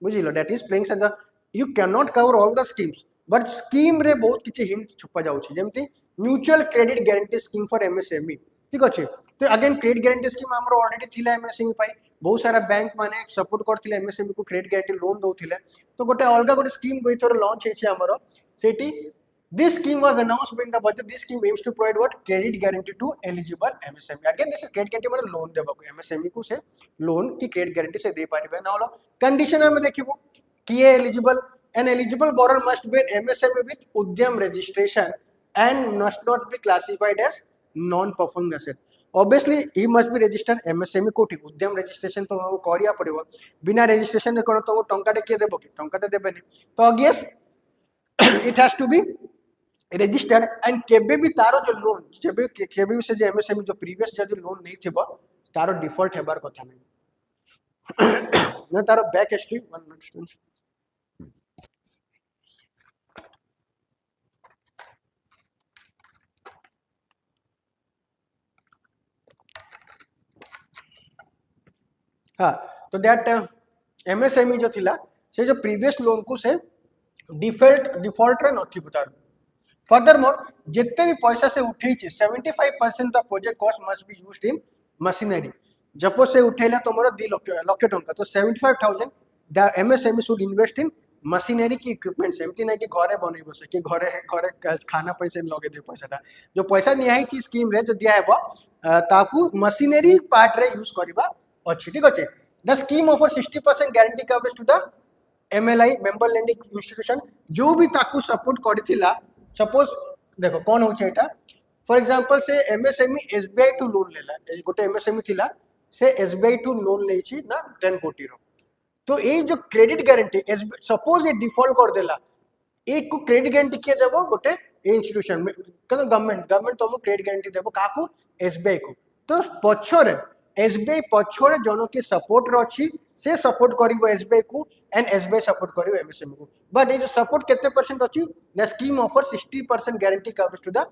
बुझिलो that is playing and you cannot cover all the schemes but scheme रे बहुत किछि हिंट छुपा जाउछि जेमति mutual credit guarantee scheme for MSME ठीक अछि तो अगेन क्रेडिट गारंटी स्कीम हमरो ऑलरेडी थिला एमएसएमई पाई बहुत सारा बैंक माने सपोर्ट करथिले एमएसएमई को क्रेडिट गारंटी लोन दउथिले तो गोटे अलगा गोटे स्कीम गइथर लॉन्च हेछि हमरो सेठी this scheme was announced in the budget this scheme aims to provide what credit guarantee to eligible MSME again this is credit guarantee मतलब loan देबा को MSME को से लोन की क्रेडिट गारंटी से दे पारिबे ना कंडीशन हम देखिबो कि eligible an eligible borrower must be an MSME with Udyam registration and must not be classified as non-performing asset. Obviously he must be register MSME कोठी उद्यम रजिस्ट्रेशन तो हमको करिया पड़िबो बिना रजिस्ट्रेशन रे करो तो टंका के देबो कि टंका देबेनी तो yes it has to be registered and केबे भी तारो जो लोन केबे भी से जो एमएसएमई जो प्रीवियस जदी लोन नहीं थिबो तारो डिफॉल्ट हेबार कथा नहीं न तारो बैक हिस्ट्री 1 मिनट हाँ तो दैट एमएसएमई जो थिला से जो प्रीवियस लोन को से डिफॉल्ट रे नथि तार फर्दरमोर जितने भी पैसा से उठे 75% the project cost must be used in machinery जपो से उठेला तुमरो 2 लाख टंका तो 75,000 the MSME should invest in machinery की इक्विपमेंट्स एमती नहीं कि घरे बनै बसे कि घरे खाना पैसे लगे दे पैसा जो पैसा निहाई चीज स्कीम रे जो दिया हेबो ताकू मशीनरी पार्ट रे यूज करबा अच्छी ठीक अच्छे the scheme offer 60% guarantee coverage to the MLI member lending institution जो भी ताकू सपोर्ट करथिला सपोज देखो कौन होचे एटा फॉर एग्जांपल से एमएसएमई एसबीआई टू लोन लेला गोटे एमएसएमई थिला से एसबीआई टू लोन लेछि ना 10 कोटी रो तो ए जो क्रेडिट गारंटी सपोज ए डिफॉल्ट कर देला एक को क्रेडिट गारंटी के देबो गोटे ए इंस्टीट्यूशन कनो गवर्नमेंट तुमको क्रेडिट गारंटी देबो काकू एसबीआई को तो पछरे एसबीआई पछरे जनो के सपोर्ट रछि से सपोर्ट करिवो एसबीआई को एंड एसबीआई सपोर्ट करिवो एमएसएमई को बट ए जो सपोर्ट केते परसेंट अछि the scheme offer 60% guarantee coverage to the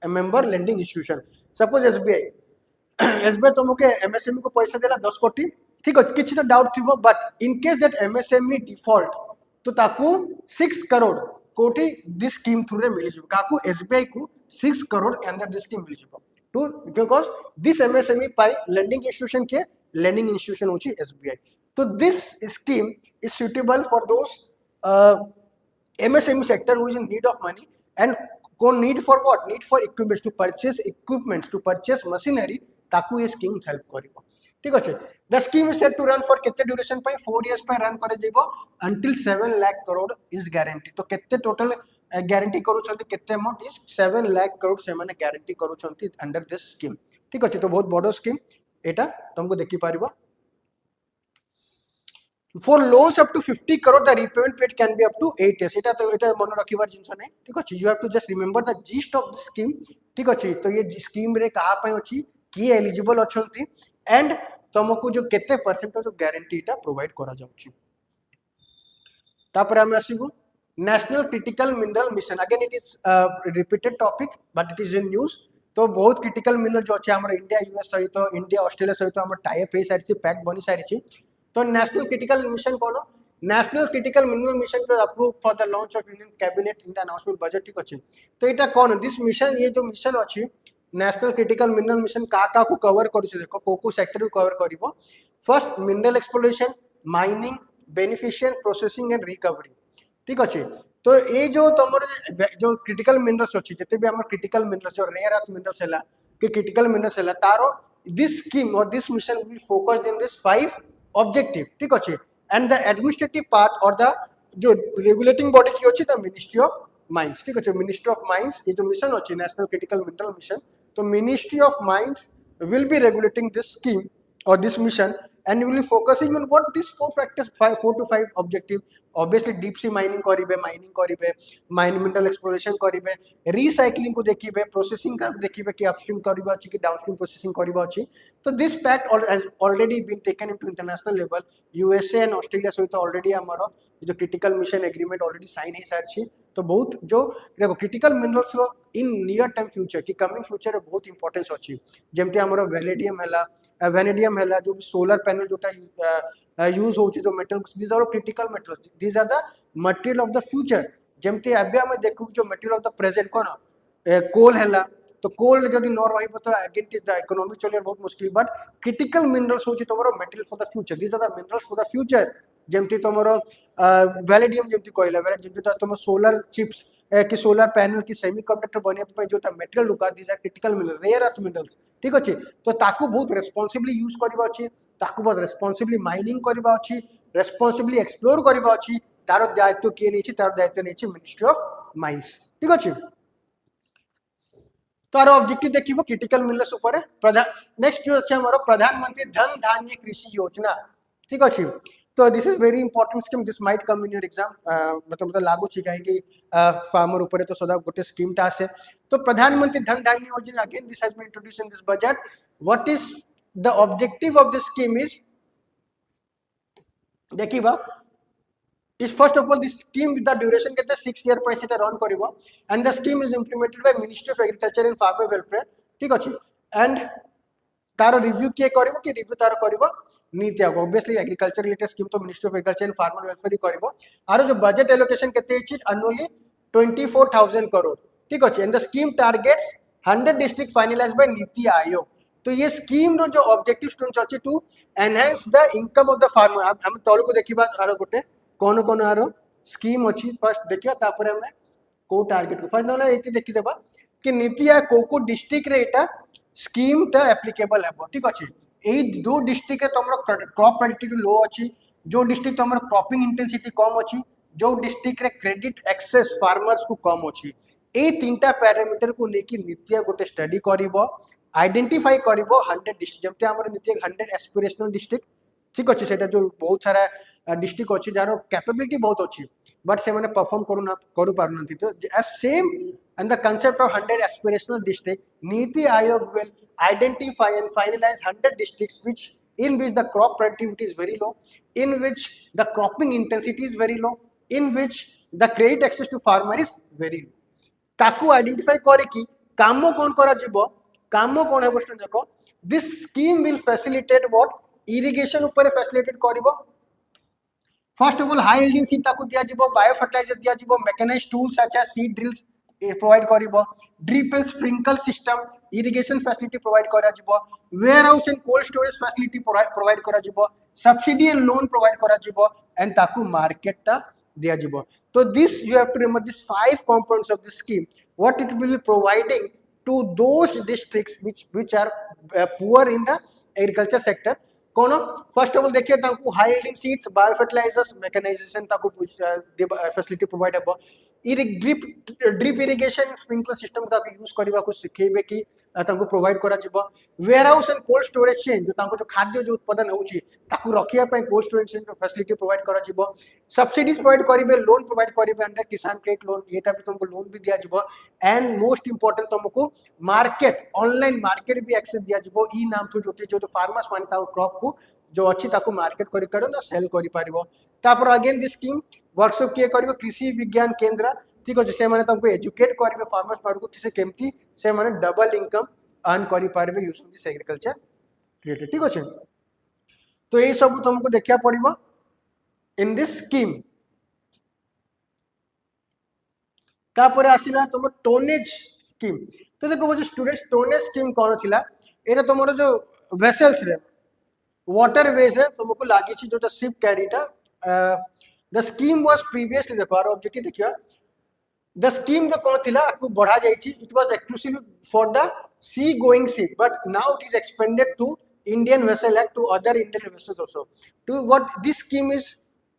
member lending institution suppose SBI तुमको एमएसएमई को पैसा देला 10 कोटी ठीक है किछि तो डाउट थिबो but in case that MSME default तो ताकू 6 करोड़ कोटी दिस स्कीम थ्रू रे मिली जिवो काकू एसबीआई को 6 करोड़ अंडर दिस स्कीम मिली जिवो टू बिकॉज दिस एमएसएमई पाई लेंडिंग इंस्टीट्यूशन के लेंडिंग इंस्टीट्यूशन होची एसबीआई तो this scheme is suitable for those MSME sector who is in need of money and need for what need for equipments to purchase machinery ताकू ये scheme help करिवो ठीक अछि the scheme is set to run for केते duration पाई 4 years पाई run करे जेबो until 7 lakh crore is guarantee तो केते टोटल गारंटी करू छथि केते अमाउंट इज 7 लाख करोड़ से माने गारंटी करू छथि अंडर दिस स्कीम ठीक अछि तो बहुत बडो स्कीम एटा तुमको देखि पारिबो For loans up to 50 crore, the repayment period can be up to 8 years. এটা মনে রাখিবার জিনিস নাই ঠিক আছে you have to just remember the gist of the scheme ঠিক আছে তো ये स्कीम रे कहा पय अछि की एलिजिबल अछंती एंड तुमको जो केते परसेंटेज ऑफ गारंटी टा प्रोवाइड करा जाउछि तापर हम आसीबो national critical mineral mission again it is repeated topic but it is in news तो बहुत क्रिटिकल मिनरल जो अछि हमर इंडिया यूएस सहित इंडिया ऑस्ट्रेलिया सहित हमर टाई अप हे सारिछि पैक बनि सारिछि तो नेशनल क्रिटिकल मिशन कौन नेशनल क्रिटिकल मिनरल मिशन को approve for the launch of union cabinet in the announcement budget ठीक अछि तो एटा कौन दिस मिशन ये जो मिशन अछि नेशनल क्रिटिकल मिनरल मिशन का को कवर करू से देखो को सेक्टर को कवर करिवो first mineral exploration mining beneficiation processing and recovery ठीक अछि तो ये जो तमर जो क्रिटिकल मिनरल्स अछि जते भी हमर क्रिटिकल मिनरल्स जो रेयर अर्थ मिनरल्स हैला कि क्रिटिकल मिनरल्स हैला तारो दिस स्कीम और this mission will focus in this 5 objective ठीक अच्छे एंड द एडमिनिस्ट्रेटिव पार्ट और द जो रेगुलेटिंग बॉडी की अच्छी द मिनिस्ट्री ऑफ माइंस ठीक अच्छे मिनिस्ट्री ऑफ माइंस ये जो मिशन अच्छी नेशनल क्रिटिकल मिनरल मिशन तो ministry of mines will be regulating this scheme और this mission and you will be focusing on what these 4 to 5 objective obviously deep sea mining करिवे mine mineral exploration करिवे recycling को देखिबे processing का देखिबे कि upstream करिवा अछि कि downstream processing करिवा अछि तो this pact has already been taken into international level USA and Australia सहित already हमरो जो critical mission agreement already sign हे सारछि तो बहुत जो देखो क्रिटिकल मिनरल्स रो इन नियर टाइम फ्यूचर की कमिंग फ्यूचर रे बहुत इंपोर्टेंस अछि जेमते हमरो वेनेडियम हैला जो सोलर पैनल जोटा यूज होछि जो metal these are critical metals these are the material of the future जेमते अबे हम देखु जो मटेरियल ऑफ द प्रेजेंट कोन कोल हैला तो कोल जदी न रहिबो तो अगेन इज द इकोनॉमिक चलियर बहुत मुश्किल बट क्रिटिकल मिनरल्स होछि तोमरो material for the future these are the minerals for the future जेमती तोमरो वेलेडियम जेमती कहला वेलेडियम जो तुम सोलर चिप्स कि सोलर पैनल की सेमीकंडक्टर बने पे जो मटेरियल रुका these are critical mineral rare earth minerals ठीक अछि तो ताकू बहुत रेस्पोंसिबली यूज करबा अछि ताकू बहुत रेस्पोंसिबली माइनिंग करबा अछि रेस्पोंसिबली एक्सप्लोर करबा अछि तार दायित्व के नै छी तार दायित्व नै छी मिनिस्ट्री ऑफ माइंस ठीक अछि तो आर ऑब्जेक्टिव देखिबो क्रिटिकल मिलनेस ऊपर प्रधान नेक्स्ट जो अछि हमरो प्रधानमंत्री धन धान्य कृषि योजना ठीक अछि तो this is very important scheme this might come in your exam मतलब लागू छी काहे कि फार्मर ऊपर तो सदा गोटे स्कीम टा आसे तो प्रधानमंत्री Dhan Dhanya Yojana again this has been introduced in this budget what is the objective of this scheme is देखिबा is first of all this scheme with the duration get the 6 year पैसे run करिवो and the scheme is implemented by Ministry of Agriculture and Farmer Welfare ठीक अछि and taro review किए करिवो कि review तारो करिवो NITI Aayog obviously agriculture related scheme तो ministry of agriculture and farmer welfare ही करिवो आरो जो बजट एलोकेशन केते अछि annually 24,000 crore ठीक अछि and the scheme targets 100 district finalized by NITI Aayog तो ये स्कीम रो जो ऑब्जेक्टिव स्टूडेंट्स अछि to enhance the income of the farmer हम तोल को देखिबा आरो गोटे कौन कौन आरो स्कीम अच्छी फर्स्ट देखिए तापर हमें को टारगेट को फर्स्ट ना एटी देखि देबा कि नीति आ को डिस्ट्रिक्ट रे एटा स्कीम ता एप्लीकेबल है ठीक अछि एई दो डिस्ट्रिक्ट रे तमरो क्रॉप प्रोडक्टिविटी लो अछि जो डिस्ट्रिक्ट तमरो क्रॉपिंग इंटेंसिटी कम अछि जो डिस्ट्रिक्ट रे क्रेडिट एक्सेस फार्मर्स को कम अछि ए तीनटा पैरामीटर को लेके नीति गोटे स्टडी करिवो आइडेंटिफाई करिवो 100 डिस्ट्रिक्ट जेमते हमर नीति 100 एस्पिरेशनल डिस्ट्रिक्ट ठीक अछि सेटा जो बहुत सारा डिस्ट्रिक्ट अच्छी जार कैपेबिलिटी बहुत अच्छी बट से मैंने परफॉर्म करू पारना तो as same and the concept of 100 aspirational district NITI Aayog will identify and finalise 100 districts which in which the crop productivity is very low, in which the cropping intensity is very low, in which the credit access to farmer is very low. ताकू identify करे कि काम कौन करा जिवो काम कौन है बस्टन देखो this scheme will facilitate what irrigation ऊपर फैसिलिटेट करिवो first of all high yielding seed ताकू दिया जिवो बायो फर्टिलाइजर दिया जिवो mechanised tools such as seed drills provide करिवो drip and sprinkle system irrigation facility provide करा जिवो warehouse and cold storage facility provide करा जिवो सब्सिडी एंड लोन प्रोवाइड करा जिवो एंड ताकू मार्केट ता दिया जिवो तो this you have to remember this 5 components of this scheme what it will be providing to those districts which are poor in the agriculture sector कौन first of all देखिए ताकू high yielding seeds biofertilisers mechanisation ताकू facility provide हेबो drip irrigation sprinkler system ताकू use करबा को सिखेबे कि ताकू प्रोवाइड करा जिवो warehouse and cold storage chain जो ताकू जो खाद्य जो उत्पादन होउची ताकू रखिया पय cold storage chain facility provide करा जिवो सब्सिडीज प्रोवाइड करिवे लोन प्रोवाइड करिवे अंडर किसान क्रेडिट लोन एटा भी तुमको लोन भी दिया जिवो एंड मोस्ट इंपोर्टेंट तुमको मार्केट ऑनलाइन मार्केट भी एक्सेस दिया जिवो ई नाम तो जो फार्मर्स माने ताकू क्रॉप को जो अच्छी ताकू मार्केट करि करो ना सेल करि पारिबो तापर अगेन दिस स्कीम वर्कशॉप किए करिवो कृषि विज्ञान केंद्र ठीक अछि से माने तुमको एजुकेट करिवे फार्मर्स मार को से केमती से माने डबल इनकम अर्न करि पारिबे यूजिंग दिस एग्रीकल्चर रिलेटेड ठीक अछि तो ए सब तुमको देखिया पड़िबो इन दिस स्कीम तापर आसिला तुम टोनेज स्कीम तो देखो जो स्टूडेंट्स टोनेज स्कीम कोन थिला एटा तुमरो जो वेसल्स रे वाटर वेज है तुमको लागी छी जो शिप कैरीटा द स्कीम वाज प्रीवियसली देखो और ऑब्जेक्टिव देखियो द स्कीम जो कोन थिला को बढ़ा जाई छी it was exclusive for the sea going ship but now it is expanded to Indian Vessel Act to other Indian vessels also. To what this scheme is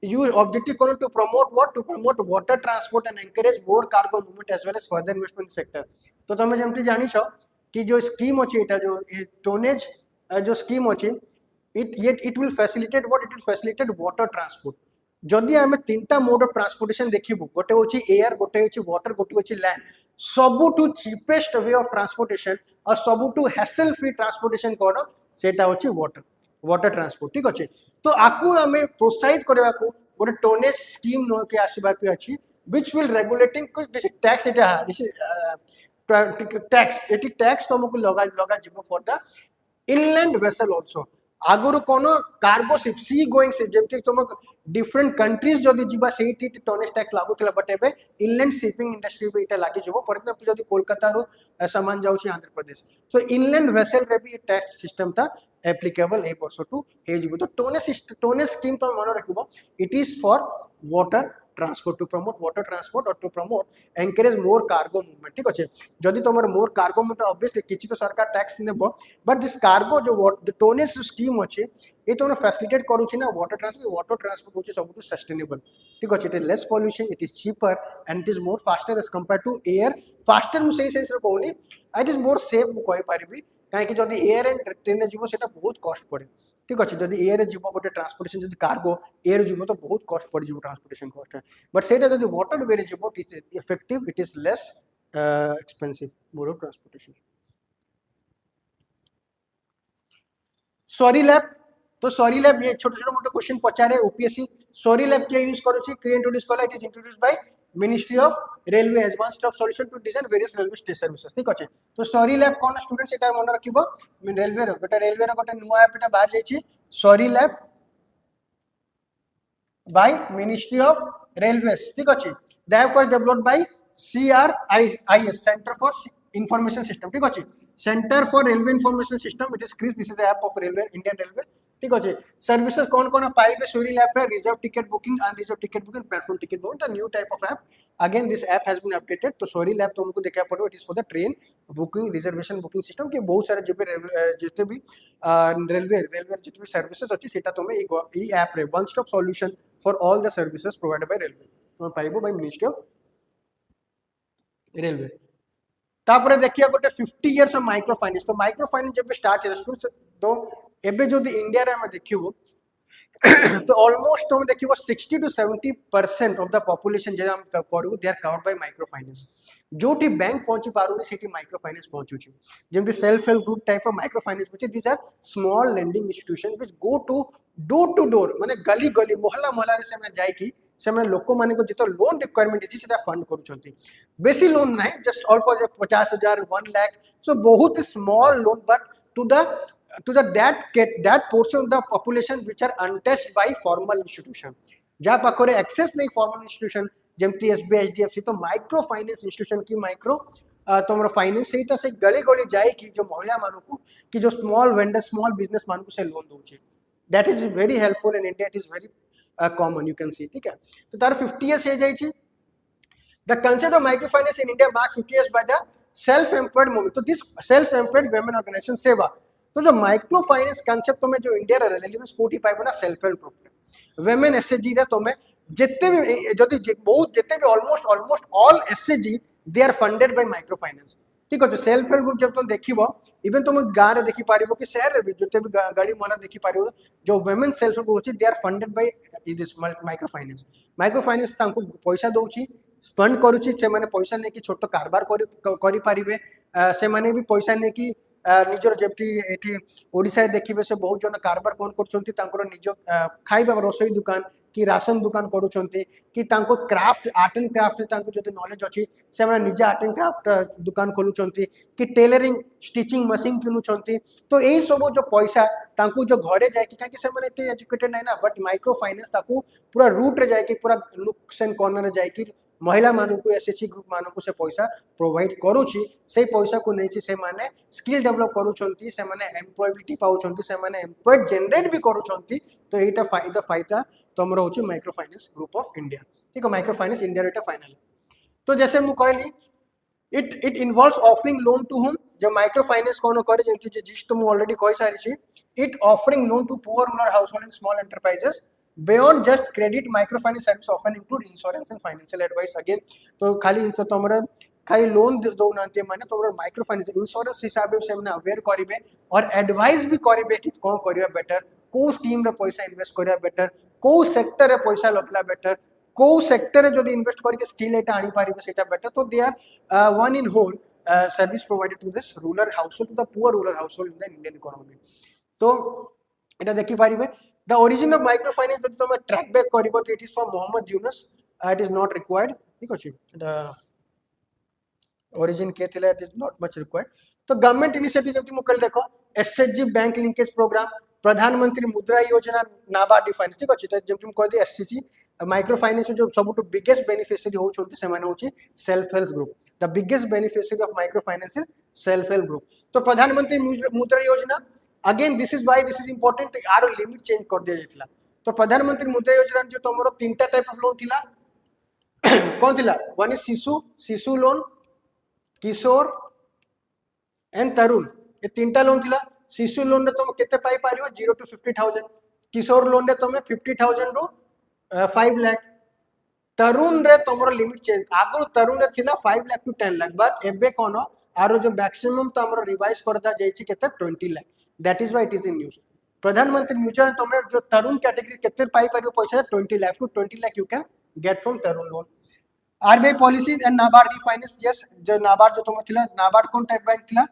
you objective to promote what to promote water transport and encourage more cargo movement as well as further investment sector. तो तमे जेमति जानि छ कि जो scheme अछि एटा जो tonnage जो scheme अछि it will facilitate what it will facilitate water transport. जदि हमें तीनटा मोड ऑफ ट्रांसपोर्टेशन देखिबो गोटे होछि एयर गोटे होछि वाटर गोटे होछि लैंड सबुटू चीपेस्ट वे ऑफ ट्रांसपोर्टेशन और सबुटू हैसल फ्री ट्रांसपोर्टेशन कोन सेटा होछि वाटर ट्रांसपोर्ट ठीक अछि तो आकू हमें प्रोत्साहित करबा को गोटे टोनेज स्कीम नो के आसीबा के अछि व्हिच विल रेगुलेटिंग कुछ टैक्स एटा दिस टैक्स एटी टैक्स तुमको लगा जिवो for the inland vessel also आगुरु कोनो cargo ship sea going ship जेमति तुम डिफरेंट कंट्रीज जदि जिबा सेठी टोनेज टैक्स लागू थिला बट एबे इनलैंड शिपिंग इंडस्ट्री पे एटा लागि जिवो फॉर एग्जांपल जदि कोलकाता रो सामान जाउछि आंध्र प्रदेश तो इनलैंड वेसल रे भी टैक्स सिस्टम था एप्लीकेबल ए वर्ष टू हे जिवो तो टोनेज स्कीम तो मन रखिबो it is for water transport, to promote water transport और to promote encourage more cargo movement. ठीक अच्छे, जदि तुम मोर कार्गो मूवमेंट ऑब्वियसली किसी तो सरकार टैक्स नेबो, बट दिस कार्गो जो टोनेज स्कीम अच्छे ये तुम फैसिलिटेट करूँ ना वाटर ट्रांसपोर्ट होची सब सस्टेनेबल। ठीक अच्छे, it is less pollution, it is cheaper and it is more faster as compare to air. Faster मुझे सही सेंस रे कहूनी, इट इज मोर सेफ मु कहि पारिबी, कहीं जदि एयर एंड ट्रेन रे जीवो सेटा बहुत कॉस्ट पड़े। ठीक अच्छे, जदि एयर जीव गोटे ट्रांसपोर्टेशन जदि कार्गो एयर जीव तो बहुत कॉस्ट पड़ जीव ट्रांसपोर्टेशन कॉस्ट है, बट सेटा जदि वाटर वे रे जीव it is effective, it is less expensive mode of transportation. सॉरी लैब, तो सॉरी लैब ये छोटे छोटे मोटे क्वेश्चन पचारे ओपीएससी। सॉरी लैब के यूज करूची के इंट्रोड्यूस कला, it is introduced by ministry of Railway as one stop solution to design various railway station services. ठीक अच्छे, तो सॉरी लैब कौन स्टूडेंट सेटा मन रखिबो, रेलवे रो गोटे नुआ ऐप एटा बाहर जाईची सॉरी लैब बाय मिनिस्ट्री ऑफ रेलवेज। ठीक अच्छे, that was developed by CRIS centre for information system. ठीक अच्छे, centre for railway information system, it is CRIS, this is app of railway Indian railway. ठीक अच्छे, सर्विसेज कौन कौन पाइबे सॉरी लैब रे, reserve ticket booking, unreserve ticket booking, platform ticket booking, the new type of app. Again this app has been updated, तो सॉरी लैब तुमको देखा पड़ो, it is for the train booking reservation booking system के बहुत सारे जिते भी रेलवे जिते भी सर्विसेज अच्छी सेटा तुम ई ऐप रे one stop solution for all the services provided by railway तुम पाइबो बाय मिनिस्ट्री ऑफ रेलवे। तापर देखिए गोटे 50 इयर्स ऑफ माइक्रो फाइनेंस, तो माइक्रो फाइनेंस जब स्टार्ट है तो एबे जो इंडिया रे हम देखिबो तो ऑलमोस्ट तुम देखिबो 60 to 70% ऑफ द पॉपुलेशन जे हम करू they are covered by micro finance. जोटी बैंक पहुंची पारुनी सेठी माइक्रो फाइनेंस पहुंचुची, जेमति self help group type of micro finance होची, this are small lending institution which go to door माने गली गली मोहल्ला मोहल्ला रे से जाई की से लोक माने को जेतो लोन रिक्वायरमेंट अछि सेटा फंड करूछंती। बेसी लोन नाही, जस्ट अल्प 50,000 1 लाख, सो बहुत small loan, but to the that portion of the population which are untouched by formal institution, जहाँ पाखरे एक्सेस नहीं फॉर्मल इंस्टीट्यूशन जेमती एसबीआई एचडीएफसी, तो माइक्रो फाइनेंस इंस्टीट्यूशन की माइक्रो तुम फाइनेंस से से गली गली जाए कि जो महिला मानू को कि जो स्मॉल वेंडर स्मॉल बिजनेस मानू को से लोन दोचे, that is very helpful in India, it is very common, you can see. ठीक है, तो तार 50 इयर्स हो जाई। The concept of micro finance in India mark 50 years by the self employed movement, तो this self employed women organisation सेवा, तो जो माइक्रो फाइनेंस कंसेप्ट तुम्हें जो इंडिया रे रेलेवेंस कोठी पाइबो ना self help group women SHG रे तुम्हें जितने भी जदी बहुत जितने भी almost all SHG they are funded by micro finance. ठीक है, सेल्फ हेल्प ग्रुप जब तुम देखिबो इवन तुम गां रे देखि पारिबो कि शहर रे भी जितने भी गाड़ी मोहल्ला देखि पारिबो जो वुमेन सेल्फ हेल्प ग्रुप होची they are funded by this microfinance. Microfinance तांको पैसा दोची फंड करूची, से माने पैसा ने कि छोट कारबार करि पारिबे, से माने भी पैसा ने कि निजर जेमती ओडिशा देखिबे से बहुत जन कारबार कौन करछंती तांकर निज खाइबा रसोई दुकान कि राशन दुकान करूछंती कि तांको क्राफ्ट आर्ट एंड क्राफ्ट तांको जते नॉलेज अछि से माने निज आर्ट एंड क्राफ्ट दुकान खोलुछंती कि टेलरिंग स्टिचिंग मशीन किनुछंती। तो एई सब जो पैसा तांको जो घरे जाय कि काकी से माने एते एजुकेटेड नै ना, बट माइक्रो फाइनेंस ताको पूरा रूट रे जाय कि पूरा लुक्स एंड कॉर्नर रे जाय कि महिला मानक एसएचजी ग्रुप मानक से पैसा प्रोवाइड करूची, से पैसा को नहीं से माने स्किल डेवलप करूछंती, से माने एम्प्लॉयबिलिटी पाउछंती, से माने एम्प्लॉय जनरेट भी करूछंती। तो एटा फायदा तमरो होची microfinance group of India. ठीक है, माइक्रो फाइनेंस इंडिया रेटा फाइनल। तो जैसे मु कहली it involves offering loan to whom, जो माइक्रो फाइनेंस कोन करे जेंति जे जिस तो मु ऑलरेडी कहि सारी छी, it offering loan to poor rural household and small enterprises beyond just credit. microfinance service often include insurance and financial advice again, तो खाली तो तमरा खाली लोन दो नाते माने तमरा माइक्रोफाइनेंस इंश्योरेंस हिसाब से हमने अवेयर करिवे और एडवाइस भी करिवे कि कोन करिया बेटर, को स्कीम रे पैसा इन्वेस्ट करिया बेटर, को सेक्टर रे पैसा लटला बेटर, को सेक्टर रे जदी इन्वेस्ट करके स्किल एटा आनी पारिबे सेटा बेटर। तो they are one in whole service provided to this rural household, to the poor rural household in the Indian economy. तो एटा देखि पारिबे the origin of microfinance जब तुम ट्रैक बैक करिबो तो it is from Mohammed Yunus, it is not required। ठीक अछि, the origin के थिला it is not much required। तो गवर्नमेंट इनिशिएटिव जब तुम कल देखो एसएचजी बैंक लिंकेज प्रोग्राम, प्रधानमंत्री मुद्रा योजना, नाबार्ड फाइनेंस। ठीक अछि, तो जब तुम कह दे एससीजी माइक्रो फाइनेंस जो सबटू बिगेस्ट बेनिफिशियरी होउछंती से माने होची self help group. The biggest beneficiary of micro finance is self help group. तो प्रधानमंत्री मुद्रा योजना, again this is why this is important, आरो लिमिट चेंज कर दिया जायतिला। तो प्रधानमंत्री मुद्रा योजना जो तमरो तीनटा टाइप ऑफ लोन थिला, कौन थिला वन इज शिशु शिशु लोन किशोर एंड तरुण ये तीनटा लोन थिला शिशु लोन रे तुम केते पाई पारियो 0 to 50,000 किशोर लोन रे तुम 50,000 रो 5 लाख तरुण रे तुमरो लिमिट चेंज आगु तरुण रे थिला 5 लाख टू 10 लाख बट एबे कोन आरो जो मैक्सिमम तो हमरो रिवाइज करदा जाईची केते 20 lakh that is why it is in news प्रधानमंत्री म्यूचुअल तुम जो तरुण कैटेगरी केते पाई पारियो पैसा 20 lakh to 20 lakh you can get from Tarun loan RBI policy and NABARD refinance yes जो नाबार्ड जो तुम थिला नाबार्ड कोन टाइप बैंक थिला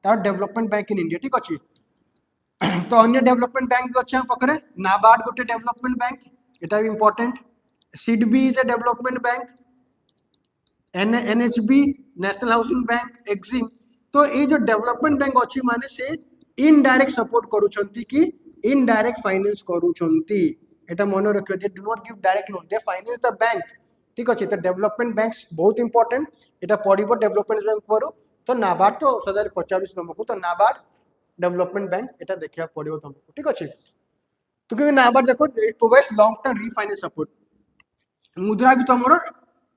तार डेवलपमेंट बैंक इन इंडिया ठीक अछि तो अन्य डेवलपमेंट बैंक भी अच्छा पकड़े नाबार्ड गोटे डेवलपमेंट बैंक एटा भी important SIDBI is a development bank NHB national housing bank EXIM तो ये जो डेवलपमेंट बैंक अच्छी माने से इनडायरेक्ट सपोर्ट करूछंती कि इनडायरेक्ट फाइनेंस करूछंती एटा मन रखियो दे do not give direct loan they finance the bank ठीक अछि तो डेवलपमेंट बैंक्स बहुत इंपोर्टेंट एटा पडिबो डेवलपमेंट बैंक पर तो नाबार्ड तो सदार 25 तुमको तो नाबार्ड डेवलपमेंट बैंक एटा देखिया पडिबो तुमको ठीक अछि तो क्योंकि नाबार्ड देखो it provides long term refinance support MUDRA भी तुमरो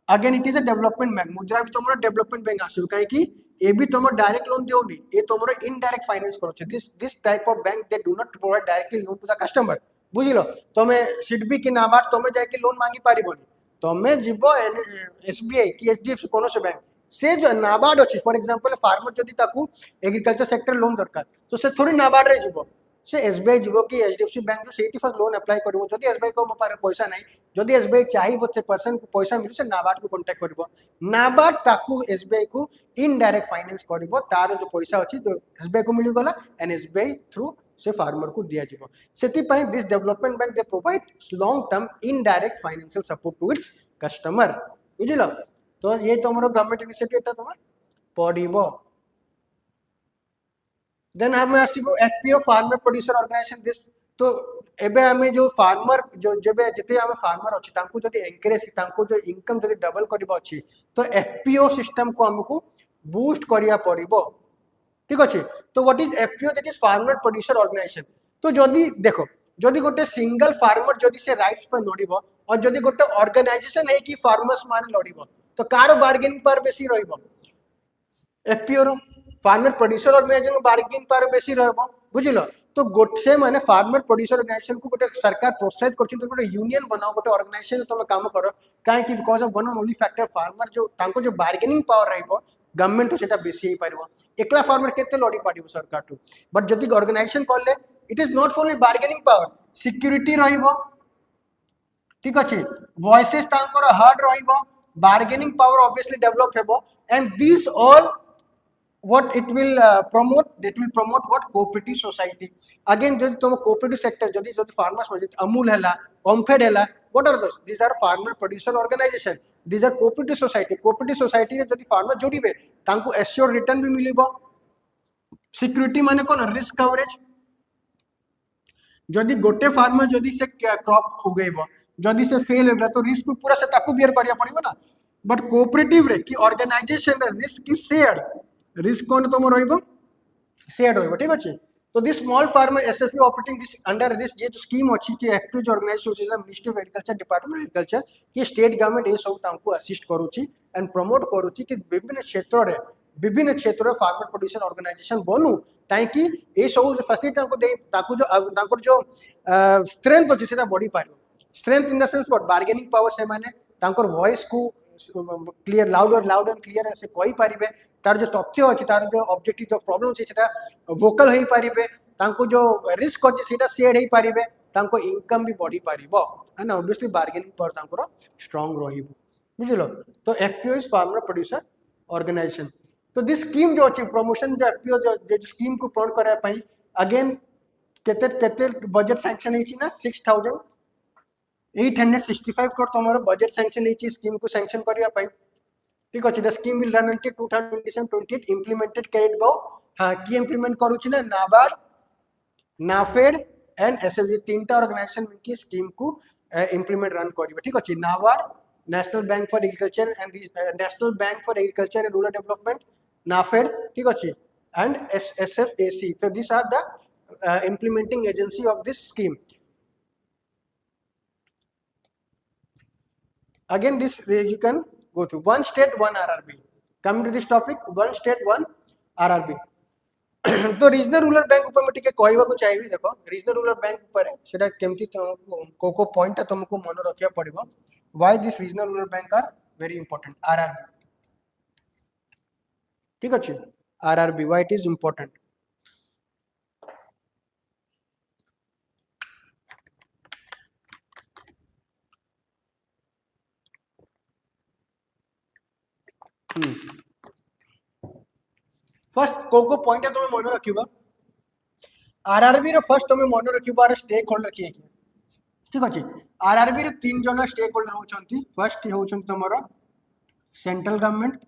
again it is a development bank MUDRA भी तुमरो डेवलपमेंट बैंक आसो काहे कि ए भी तुम डायरेक्ट लोन देउनी ए तुमरो इनडायरेक्ट फाइनेंस करो this type of bank they do not provide directly loan to the customer बुझिलो तमे सिडबी कि नाबार्ड तमे जाय कि लोन मांगी पारिबोनी तमे जिवो एसबीआई कि एचडीएफसी कोनो से बैंक से जो नाबार्ड अछि फॉर एग्जांपल फार्मर जदी ताकू एग्रीकल्चर सेक्टर लोन दरकार तो से थोड़ी नाबार्ड रे जिवो से एसबीआई जिवो कि एचडीएफसी बैंक जो सेठी फर्स्ट लोन अप्लाई करबो जदी एसबीआई को पारे पैसा नहीं जदी एसबीआई चाहिबो ते पर्सन को पैसा मिलु से नाबार्ड को कांटेक्ट करबो नाबार्ड ताकू एसबीआई को इनडायरेक्ट फाइनेंस करबो तार जो पैसा अछि जो एसबीआई को मिलु गला एंड एसबीआई थ्रू से फार्मर को दिया जिवो सेति पई this development bank they provide long term indirect financial support to its customer बुझिलो तो ये तमरो गवर्नमेंट इनिशिएटिव ता तमे पडिबो देन हम आसीबो FPO farmer producer organisation this तो एबे हमें जो फार्मर जो जेबे जते हम फार्मर अछि तांको जदी एनकरेज तांको जो इनकम जदी डबल करबो अछि तो एफपीओ सिस्टम को हमको बूस्ट करिया पड़िबो ठीक अछि तो what is FPO that is farmer producer organisation तो जदी देखो जदी गोटे सिंगल फार्मर जदी से राइट्स पर लड़िबो और जदी गोटे ऑर्गेनाइजेशन है कि फार्मर्स माने लड़िबो तो कार बार्गेनिंग पावर बेसी रहिबो एफपीओ रो farmer producer organisation bargaining power बेसी रहबो बुझिलो तो गोटे माने फार्मर प्रोड्यूसर ऑर्गेनाइजेशन को गोटे सरकार प्रोत्साहित करछि तो गोटे यूनियन बनाओ गोटे ऑर्गेनाइजेशन तुम काम करो काहे कि because of one only factor farmer जो तांको जो बार्गेनिंग पावर रहबो गवर्नमेंट तो सेटा बेसी ही पारिबो एकला फार्मर केते लड़ी पारिबो सरकार टू बट जदी ऑर्गेनाइजेशन करले it is not only bargaining power security रहइबो ठीक अछि वॉइसेस तांको हार्ड रहइबो बार्गेनिंग पावर ऑब्वियसली डेवलप हेबो and this all what it will promote that will promote what cooperative society again jodi tom cooperative sector jodi farmers amul hela omfed hela what are those these are farmer producer organization these are cooperative society re jodi farmer jodibe tanku assured return भी मिलिबो security माने कोन risk coverage जदि गोटे farmer जदि से crop उगेबो जदि से fail होगला तो risk पूरा से ताकू बियर करिया पड़िबो ना बट कोऑपरेटिव रे कि ऑर्गेनाइजेशन रे रिस्क इज शेयर्ड रिस्क कोन तुम रहइबो शेयर्ड रहइबो ठीक अछि तो this small farmer SFP operating this under this ये जो स्कीम अछि कि active organisation is ministry of agriculture department of agriculture कि स्टेट गवर्नमेंट ए सब तांको असिस्ट करूची एंड प्रमोट करूची कि विभिन्न क्षेत्र रे फार्मर प्रोड्यूसर ऑर्गेनाइजेशन बनू ताकि ए सब फैसिलिटी तांको दे ताको जो स्ट्रेंथ अछि सेटा बॉडी पारिबो strength in the sense what bargaining power से माने तांकर वॉइस को क्लियर लाउड एंड क्लियर से कहि पारिबे तार जो तथ्य अछि तार जो ऑब्जेक्टिव जो प्रॉब्लम अछि सेटा वोकल होई पारिबे तांको जो रिस्क अछि सेटा शेयर होई पारिबे तांको इनकम भी बढ़ी पारिबो एंड ऑब्वियसली बार्गेनिंग पावर तांकर स्ट्रांग रहिबो बुझिलो तो FPO is farmer producer organisation तो दिस स्कीम जो अछि प्रमोशन जो एफपीओ जो स्कीम को प्रमोट करे पई अगेन केते बजट सैंक्शन हेछि ना 6865 करोड़ तमरो बजट सैंक्शन हेछि स्कीम को सैंक्शन करिया पई ठीक अछि the scheme will run until 2027-28 implemented carried go हां की इंप्लीमेंट करूछि ना नाबार्ड नाफेड एंड एसएलजी तीनटा ऑर्गेनाइजेशन मिलके स्कीम को इंप्लीमेंट रन करिवे ठीक अछि NABARD national bank for agriculture and national bank for agriculture and rural development NAFED ठीक अछि and SFAC so these are the implementing agency of this scheme Again, this you can go through one state, one RRB. Coming to this topic, one state, one RRB. तो regional rural bank ऊपर मैं टिके कहवाक चाहिए देख regional rural bank ऊपर सेटा केमती तुमको को पॉइंट तुमको मन रखा पड़ो why this regional rural bank are very important RRB ठीक अच्छे RRB why it is important first को पॉइंट तुम मन रखा आरआरबी रो फर्स्ट तुम मन रखा स्टेक होल्डर किए ठीक अच्छे आरआरबी रे तीन जन स्टेक होल्डर होचंती फर्स्ट होचंती तुमरो सेंट्रल गवर्नमेंट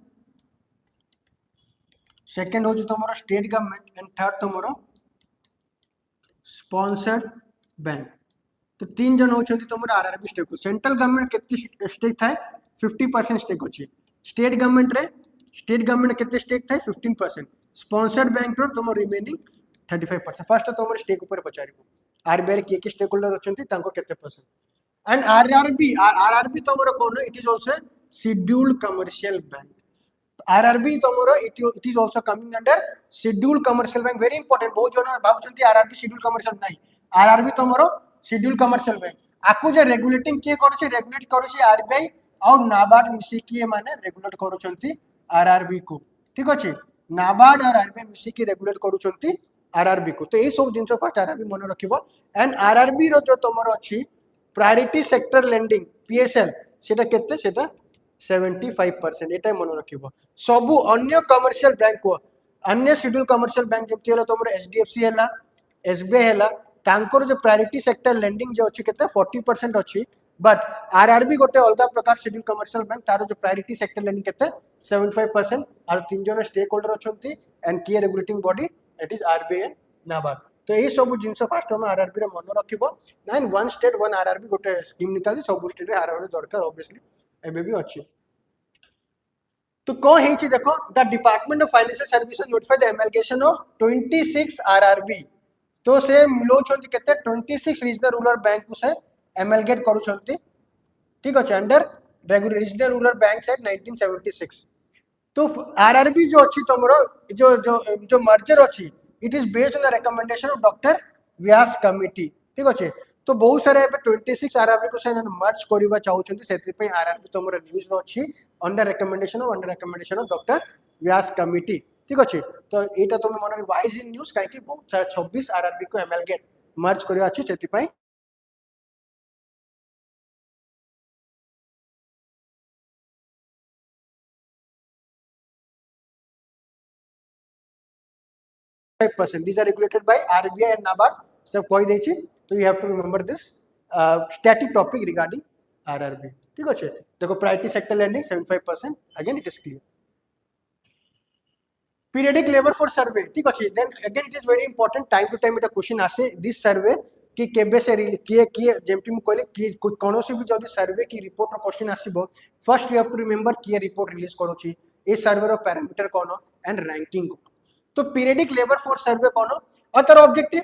सेकंड होची तुमरो स्टेट गवर्नमेंट एंड थर्ड तुमरो स्पॉन्सर्ड बैंक तो तीन जन होचंती तुमरो आरआरबी स्टेक सेंट्रल गवर्नमेंट केते स्टेक थाए 50% स्टेक अछि स्टेट गवर्नमेंट केते स्टेक थाए 15% स्पॉन्सर्ड बैंक रो तुम रिमेनिंग 35% फर्स्ट तुम स्टेक ऊपर पचारिबो आरबीआई के स्टेक होल्डर अछंती तांको केते परसेंट एंड आरआरबी तुमरो कोन it is also scheduled commercial bank RRB तुमरो it is also coming under scheduled commercial bank very important बहुत जन भाबुचंती आरआरबी शेड्यूल्ड कमर्शियल नाही आरआरबी तुमरो शेड्यूल्ड कमर्शियल बैंक आकु जे रेगुलेटिंग के करछे रेगुलेट करछे आरबीआई और नाबार्ड मिसी के माने रेगुलेट करूचंती आरआरबी को ठीक अछि नाबार्ड और आरबीआई मिसी के रेगुलेट करूचंती आरआरबी को तो ये सब जिनस फर्स्ट आरआरबी मन रखिबो एंड आरआरबी रो जो तुमरो अछि प्रायोरिटी सेक्टर लेंडिंग पीएसएल सेटा केते सेटा 75% एटा मन रखिबो सबु अन्य कमर्शियल बैंक को अन्य शेड्यूल कमर्शियल बैंक जति होला तुमरो एचडीएफसी हैला एसबीआई हैला तांकर जो प्रायोरिटी सेक्टर लेंडिंग जो अछि केते 40% अछि बट आरआरबी गोटे अलग प्रकार शेड्यूल कमर्शियल बैंक तारो जो प्रायोरिटी सेक्टर लेंडिंग केते 75% और तीन जन स्टेक होल्डर अछंती एंड की regulating body it is RBI and NABARD तो ये सब जिनस फास्ट हम आरआरबी रे मन रखिबो nine one state one RRB गोटे स्कीम निकाली सब स्टेट रे आरआरबी दरकार ऑब्वियसली एबे भी अछि तो कौन है देखो the department of financial services notified the amalgamation of 26 RRB तो से मिलो छंती केते 26 रीजनल रूरल बैंक को से एमलगेट करू छंती ठीक अछि under regional rural bank act 1976 तो आरआरबी जो अछि तमरो जो जो जो मर्जर अछि it is based on the recommendation of doctor Vyas committee ठीक अछि तो बहुत सारे एबे 26 आरआरबी को से मर्ज करबा चाहू छंती सेति पे आरआरबी तमरो न्यूज रो अछि under recommendation of doctor Vyas committee ठीक अछि तो एटा तुम मन वाइज इन न्यूज काहे कि बहुत 26 आरआरबी को एमलगेट मर्ज करबा अछि सेति पे 5%. These are regulated by RBI and NABARD. So, so you have to remember this static topic regarding RRB. देखो priority sector lending 75%. Again, it is clear. Periodic labor force survey. Then again, it is very important. Time to time, it a question आसे this survey कि केबे से किए जेमटी मु कहले कि कोनोसी भी जदी सर्वे की रिपोर्ट रो क्वेश्चन आसीबो first you have to remember कि रिपोर्ट रिलीज करोची ए सर्वे रो पैरामीटर कोन एंड रैंकिंग तो पीरियडिक लेबर फोर्स सर्वे कोन अदर ऑब्जेक्टिव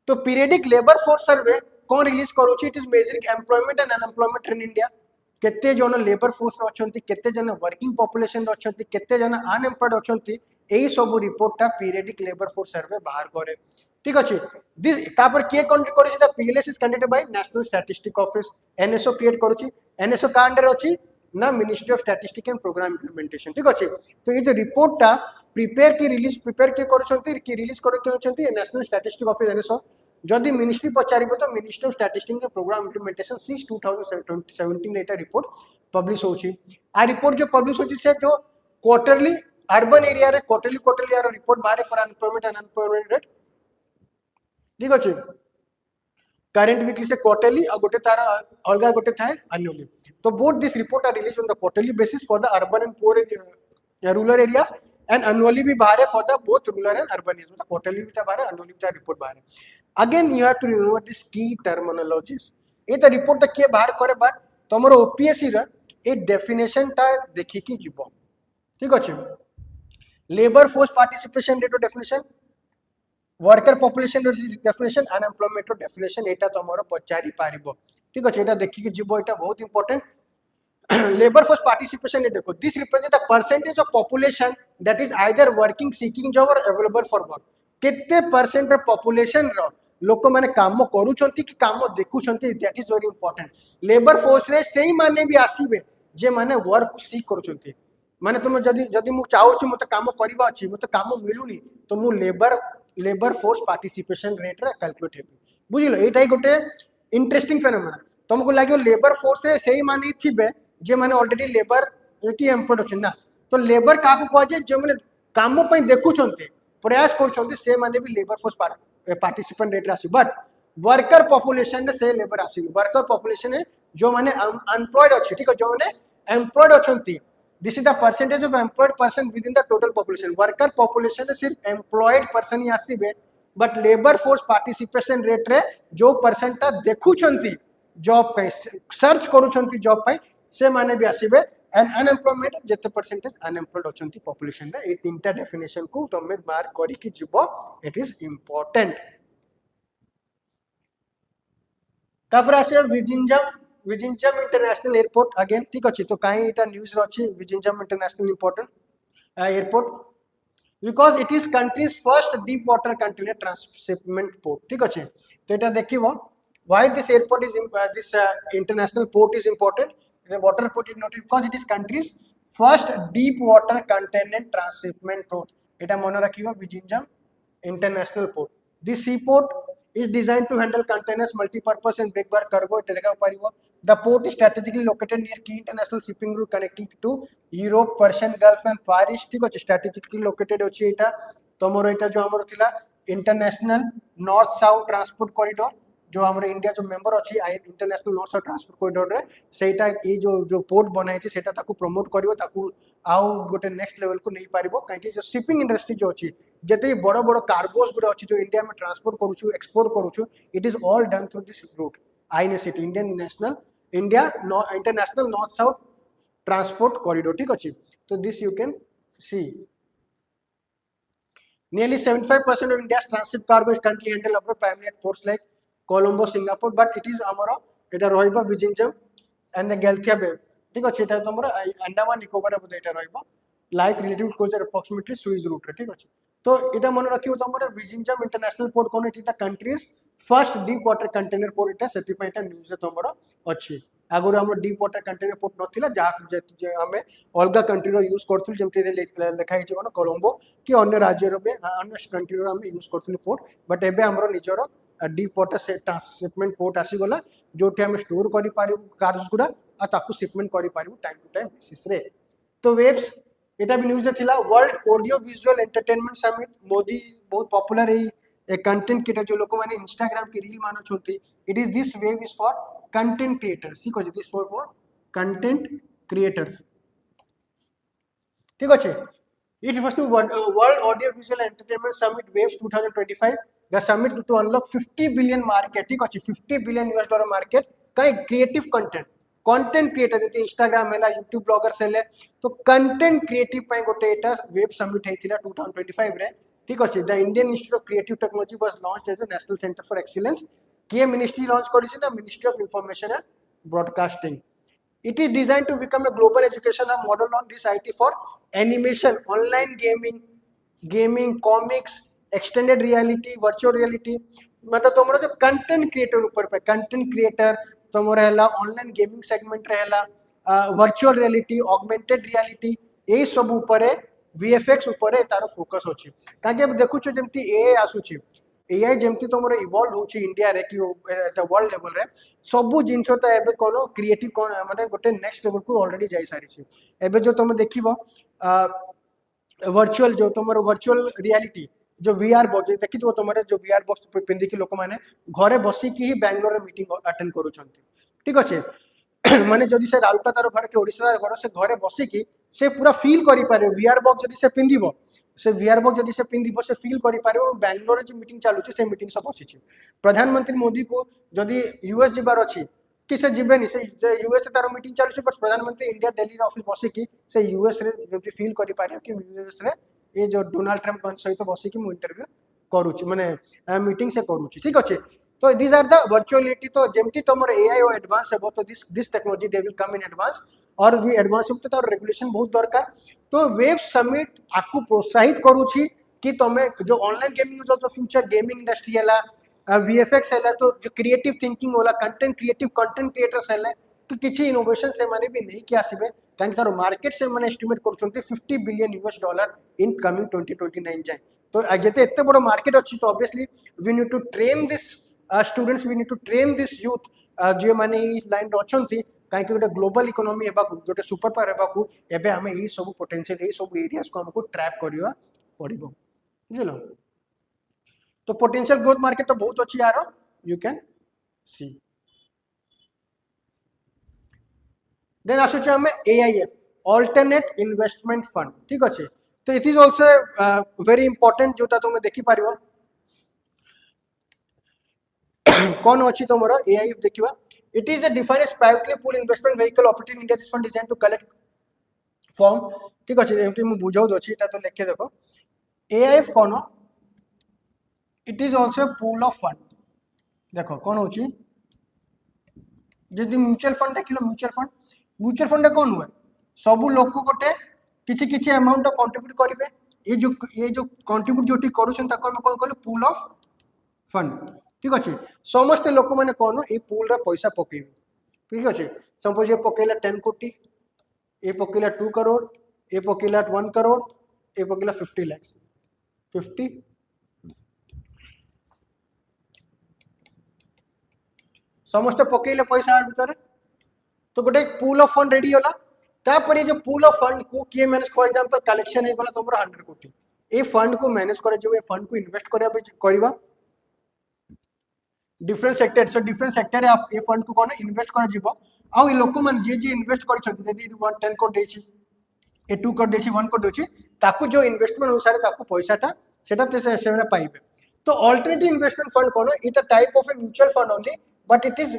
तो पीरियडिक लेबर फोर्स सर्वे कोन रिलीज करोची it is measuring employment and unemployment in India केते जन लेबर फोर्स रो अछंती केते जन वर्किंग पॉपुलेशन रो अछंती केते जन अनएम्प्लॉयड अछंती एई सब रिपोर्ट ता पीरियडिक लेबर फोर्स सर्वे बाहर करे ठीक अछि दिस तापर के कंडक्ट करै छै the PLS is conducted by national statistic office NSO create करू छी एनएसओ का अंडर अछि ना ministry of statistics and programme implementation ठीक अछि तो ये जो रिपोर्ट ता प्रिपेयर के करू छंती कि रिलीज करू के छंती नेशनल स्टैटिस्टिक ऑफिस एनएसओ जदि मिनिस्ट्री पचारिबो तो ministry of statistics and programme implementation 6 2017 Etah report publish होछि आ रिपोर्ट जो पब्लिश होछि से जो क्वार्टरली अर्बन एरिया रे क्वार्टरली आर रिपोर्ट बारे for unemployment and unemployment rate ठीक अछि करंट वीकली से क्वार्टरली और गोटे तार अलगा गोटे थाए एनुअली तो both this report are release on the quarterly basis for the urban and poor rural areas and annually भी बाहर for the both rural and urban areas मतलब क्वार्टरली भी बाहर एनुअली भी रिपोर्ट बाहर again you have to remember this key terminologies ए त report के बाहर करे बट तमरो ओपीएससी रे ए डेफिनेशन ता देखि कि जीवो ठीक अछि labour force participation rate definition worker population definition unemployment definition एटा तमरो पचारि पारिबो ठीक अछि एटा देखि कि जीवो एटा बहुत इंपोर्टेंट labor force participation देखो this represent the percentage of population that is either working seeking job or available for work केते परसेंट पॉपुलेशन रो लोक माने काम करूछंती कि काम देखुछंती that is very important labour force रे सेही माने भी आसीबे जे माने वर्क सीक करूछंती माने तुम जदी जदी मु चाहूची मते काम करबा अछि मते काम मिलुनी तो मु लेबर फोर्स पार्टिसिपेशन रेट रे कैलकुलेट हेबी बुझिलो एटाई गोटे इंटरेस्टिंग फेनोमेना तुमको लागो लेबर फोर्स रे सेही माने थिबे जे माने ऑलरेडी लेबर की एम्प्लॉयड अछि ना तो लेबर काकू कह जे जे माने काम पई देखुछंती प्रयास करूछंती से माने भी लेबर फोर्स पार्टिसिपेंट रेट आसी बट वर्कर पॉपुलेशन से लेबर आसी वर्कर पॉपुलेशन है जो माने अनएम्प्लॉयड अछि ठीक है जो माने एम्प्लॉयड अछंती this is the percentage of employed person within the total population worker population सिर्फ एम्प्लॉयड पर्सन ही आसीबे but labour force participation rate रे जो परसेंट देखुछंती जॉब पे सर्च करूछंती जॉब पे से माने भी आसीबे एंड अनएम्प्लॉयमेंट जते परसेंटेज अनएम्प्लॉयड अछंती पॉपुलेशन रे ए तीनटा डेफिनेशन को तमे मार्क करी कि जिवो इट इज इंपोर्टेंट तापर आसे विजिंजम इंटरनेशनल एयरपोर्ट अगेन ठीक अछि तो काई एटा न्यूज़ रो अछि Vizhinjam international important airport because it is countries first deep water container transshipment port ठीक अछि तो एटा देखिबो why this airport is this international port is important the water port is not because it is country's first deep water container transshipment port eta mone rakhibo Vizhinjam international port this seaport is designed to handle containers multi-purpose and big bar cargo eta dekha paribo the port is strategically located near key international shipping route connecting to Europe Persian Gulf and Far East ठीक अछि strategically located अछि eta तमरो eta जो हमर थिला international north south transport corridor जो हमारे India जो member अच्छी international north south transport corridor रे सेटा ये जो पोर्ट बनाई छै सेटा ताकू प्रमोट करिवो ताकू आउ गोटे नेक्स्ट लेवल को नहीं पारिबो काहे जो शिपिंग इंडस्ट्री जो अछि जते बड़ बड़ कार्गोस गुड अछि जो इंडिया में ट्रांसपोर्ट करूछु एक्सपोर्ट करूछु it is all done through this route INST Indian national India international north south transport corridor ठीक अछि तो this you can see nearly 75% of India's transit cargo is currently handled abroad primarily at ports like Colombo, Singapore, but it is amara eta rohiba Vizhinjam and the Galthia Bay. ठीक अछि eta तमरा Andaman Nicobar बोध eta rohiba like relative closer approximately Suez route ठीक अछि तो eta मन रखियो तमरा Vizhinjam international port cone it is the countries first deep water container port eta सेति पय eta न्यूज़ तमरा अछि आगुर हम डीप वाटर कंटेनर पोर्ट नथिला जा हमें अलगा कंट्री रो यूज करथुल जेमति लेखा हिचे कोन कोलंबो कि अन्य राज्य रो बे अन्य कंट्री रो हम यूज करथुल पोर्ट बट एबे हमरो निजरो डीप वाटर से ट्रांसशिपमेंट पोर्ट आसी गला जोठी हम स्टोर करि पारिबु कार्स गुडा आ ताकू शिपमेंट करि पारिबु टाइम टू टाइम बेसिस रे तो वेब्स एटा भी न्यूज़ थिला world audio visual entertainment summit Modi बहुत पॉपुलर ए कंटेंट क्रिएटर जो लोक माने इंस्टाग्राम की रील मानो छोटी it is this web is for content creators ठीक अछि दिस फॉर कंटेंट क्रिएटर्स ठीक अछि it refers to world audio visual entertainment summit waves 2025 the summit to unlock 50 billion market ठीक अछि 50 billion US dollar market काई creative content creator जते Instagram हैला YouTube bloggers हैले तो कंटेंट क्रिएटिव पय गोटे एटा वेब समिट हेतिला 2025 रे ठीक अछि the Indian institute of creative technology was launched as a national centre for excellence के मिनिस्ट्री लॉन्च करिसे the ministry of information and broadcasting it is designed to become a global education hub model on this IT for animation online gaming comics extended reality virtual reality मतलब तुमरो जो content creator ऊपर पे content creator तुमरो हैला online gaming segment रहेला virtual reality augmented reality ए सब ऊपर VFX ऊपर तार फोकस अछि काके अब देखु छ जेमति एआई आसुछि एआई जेमति तुमरो इवॉल्व होछि इंडिया रे कि वर्ल्ड लेवल रे सबु जिंसो त एबे कोनो क्रिएटिव कोन माने गोटे नेक्स्ट लेवल को ऑलरेडी जाई सारी छी एबे जो तुम देखिबो वर्चुअल जो तुमरो वर्चुअल रियलिटी जो वीआर बॉक्स देखिबो तुमरे जो वीआर बॉक्स पिंदी कि लोक माने घरे बसी कि ही बेंगलोर रे मीटिंग अटेंड करू छथि ठीक अछि माने जदि से राउटा तार घर के ओडिसा घर से घरे बसी कि से पूरा फील करि पारे वीआर बॉक्स जदि से पिंदीबो से वीआर बॉक्स जदि से पिंदीबो से फील करि पारे बेंगलोर रे जो मीटिंग चालू छै से मीटिंग सब बसी छै प्रधानमंत्री मोदी को जदि यूएस जिबार अछि कि से जिबेनी से यूएस तार मीटिंग चालू छै बस प्रधानमंत्री इंडिया दिल्ली रे ऑफिस बसी कि से यूएस रे जदि फील करि पारे कि यूएस रे ए जो डोनाल्ड ट्रम्प सहित बसी कि मु इंटरव्यू करूची माने मीटिंग से करूची ठीक अछि तो these are the virtuality तो जेमति तमर AI और एडवांस हेबो तो this technology they will come in advance और भी एडवांस होते तो रेगुलेशन बहुत दरकार तो वेब समिट आपको प्रोत्साहित करूची कि तमे जो ऑनलाइन गेमिंग जो फ्यूचर गेमिंग इंडस्ट्री है वीएफएक्स है तो जो क्रिएटिव थिंकिंग होला कंटेंट क्रिएटिव कंटेंट क्रिएटर्स है तो किसी इनोवेशन से माने भी नहीं कि आसीबे काहे तार मार्केट से माने एस्टिमेट करछन्ते $50 बिलियन इन कमिंग 2029 जाए तो जेते एते बड़ मार्केट अछि तो obviously we need to train this students we need to train this youth जे माने ई लाइन रे अछंती काहे कि गोटे ग्लोबल इकोनॉमी हेबा गोटे सुपर पावर हेबा को एबे हमें ई सब पोटेंशियल ई सब एरियाज को हमको ट्रैप करिवा पड़िबो बुझलो तो पोटेंशियल ग्रोथ मार्केट तो बहुत अच्छी यार यू कैन सी देन आसुचे हमें एआईएफ अल्टरनेट इन्वेस्टमेंट फंड ठीक अच्छे तो it is also very important जोटा तुम देखी पार कौन अच्छी तुम एआईएफ देखा it is a defined as privately pool investment vehicle operating in India this fund design to collect form ठीक अच्छे एमटी मु बुझाउ दछि एटा तो लिखे देखो एआईएफ कौन it is also pool of fund देखो कौन होची जदि म्यूचुअल फंड देखिलो म्यूचुअल फंड कौन हुए सबू लोक गोटे किछि किछि अमाउंट कंट्रीब्यूट करिवे ये जो कंट्रीब्यूट जोटी करूछन ताको हम कोन कहले पूल ऑफ फंड ठीक अछि समस्त लोक माने कोन ए पूल रा पैसा पकेइबे ठीक अछि सपोज ये पकेला 10 कोटी ए पकेला 2 करोड़ ए पकेला 1 करोड़ ए पकेला 50 लाख 50 समस्त पकेले पैसा भीतर तो गोटे पूल ऑफ फंड रेडी होला तापर ये जो पूल ऑफ फंड को किए मैनेज फॉर एग्जांपल कलेक्शन है गला तमरो 100 कोटी ए फंड को मैनेज करे जो ए फंड को इन्वेस्ट करबा different sector so different sector A fund को कोन इन्वेस्ट कर जीवो आ ए लोक मन जे इन्वेस्ट कर छथि यदि 10 करोड़ देछि ए 2 करोड़ देछि 1 करोड़ देछि ताकू जो इन्वेस्टमेंट अनुसार ताकू पैसाटा सेटा से पाइबे तो alternative investment fund cone it a type of A mutual fund only but it is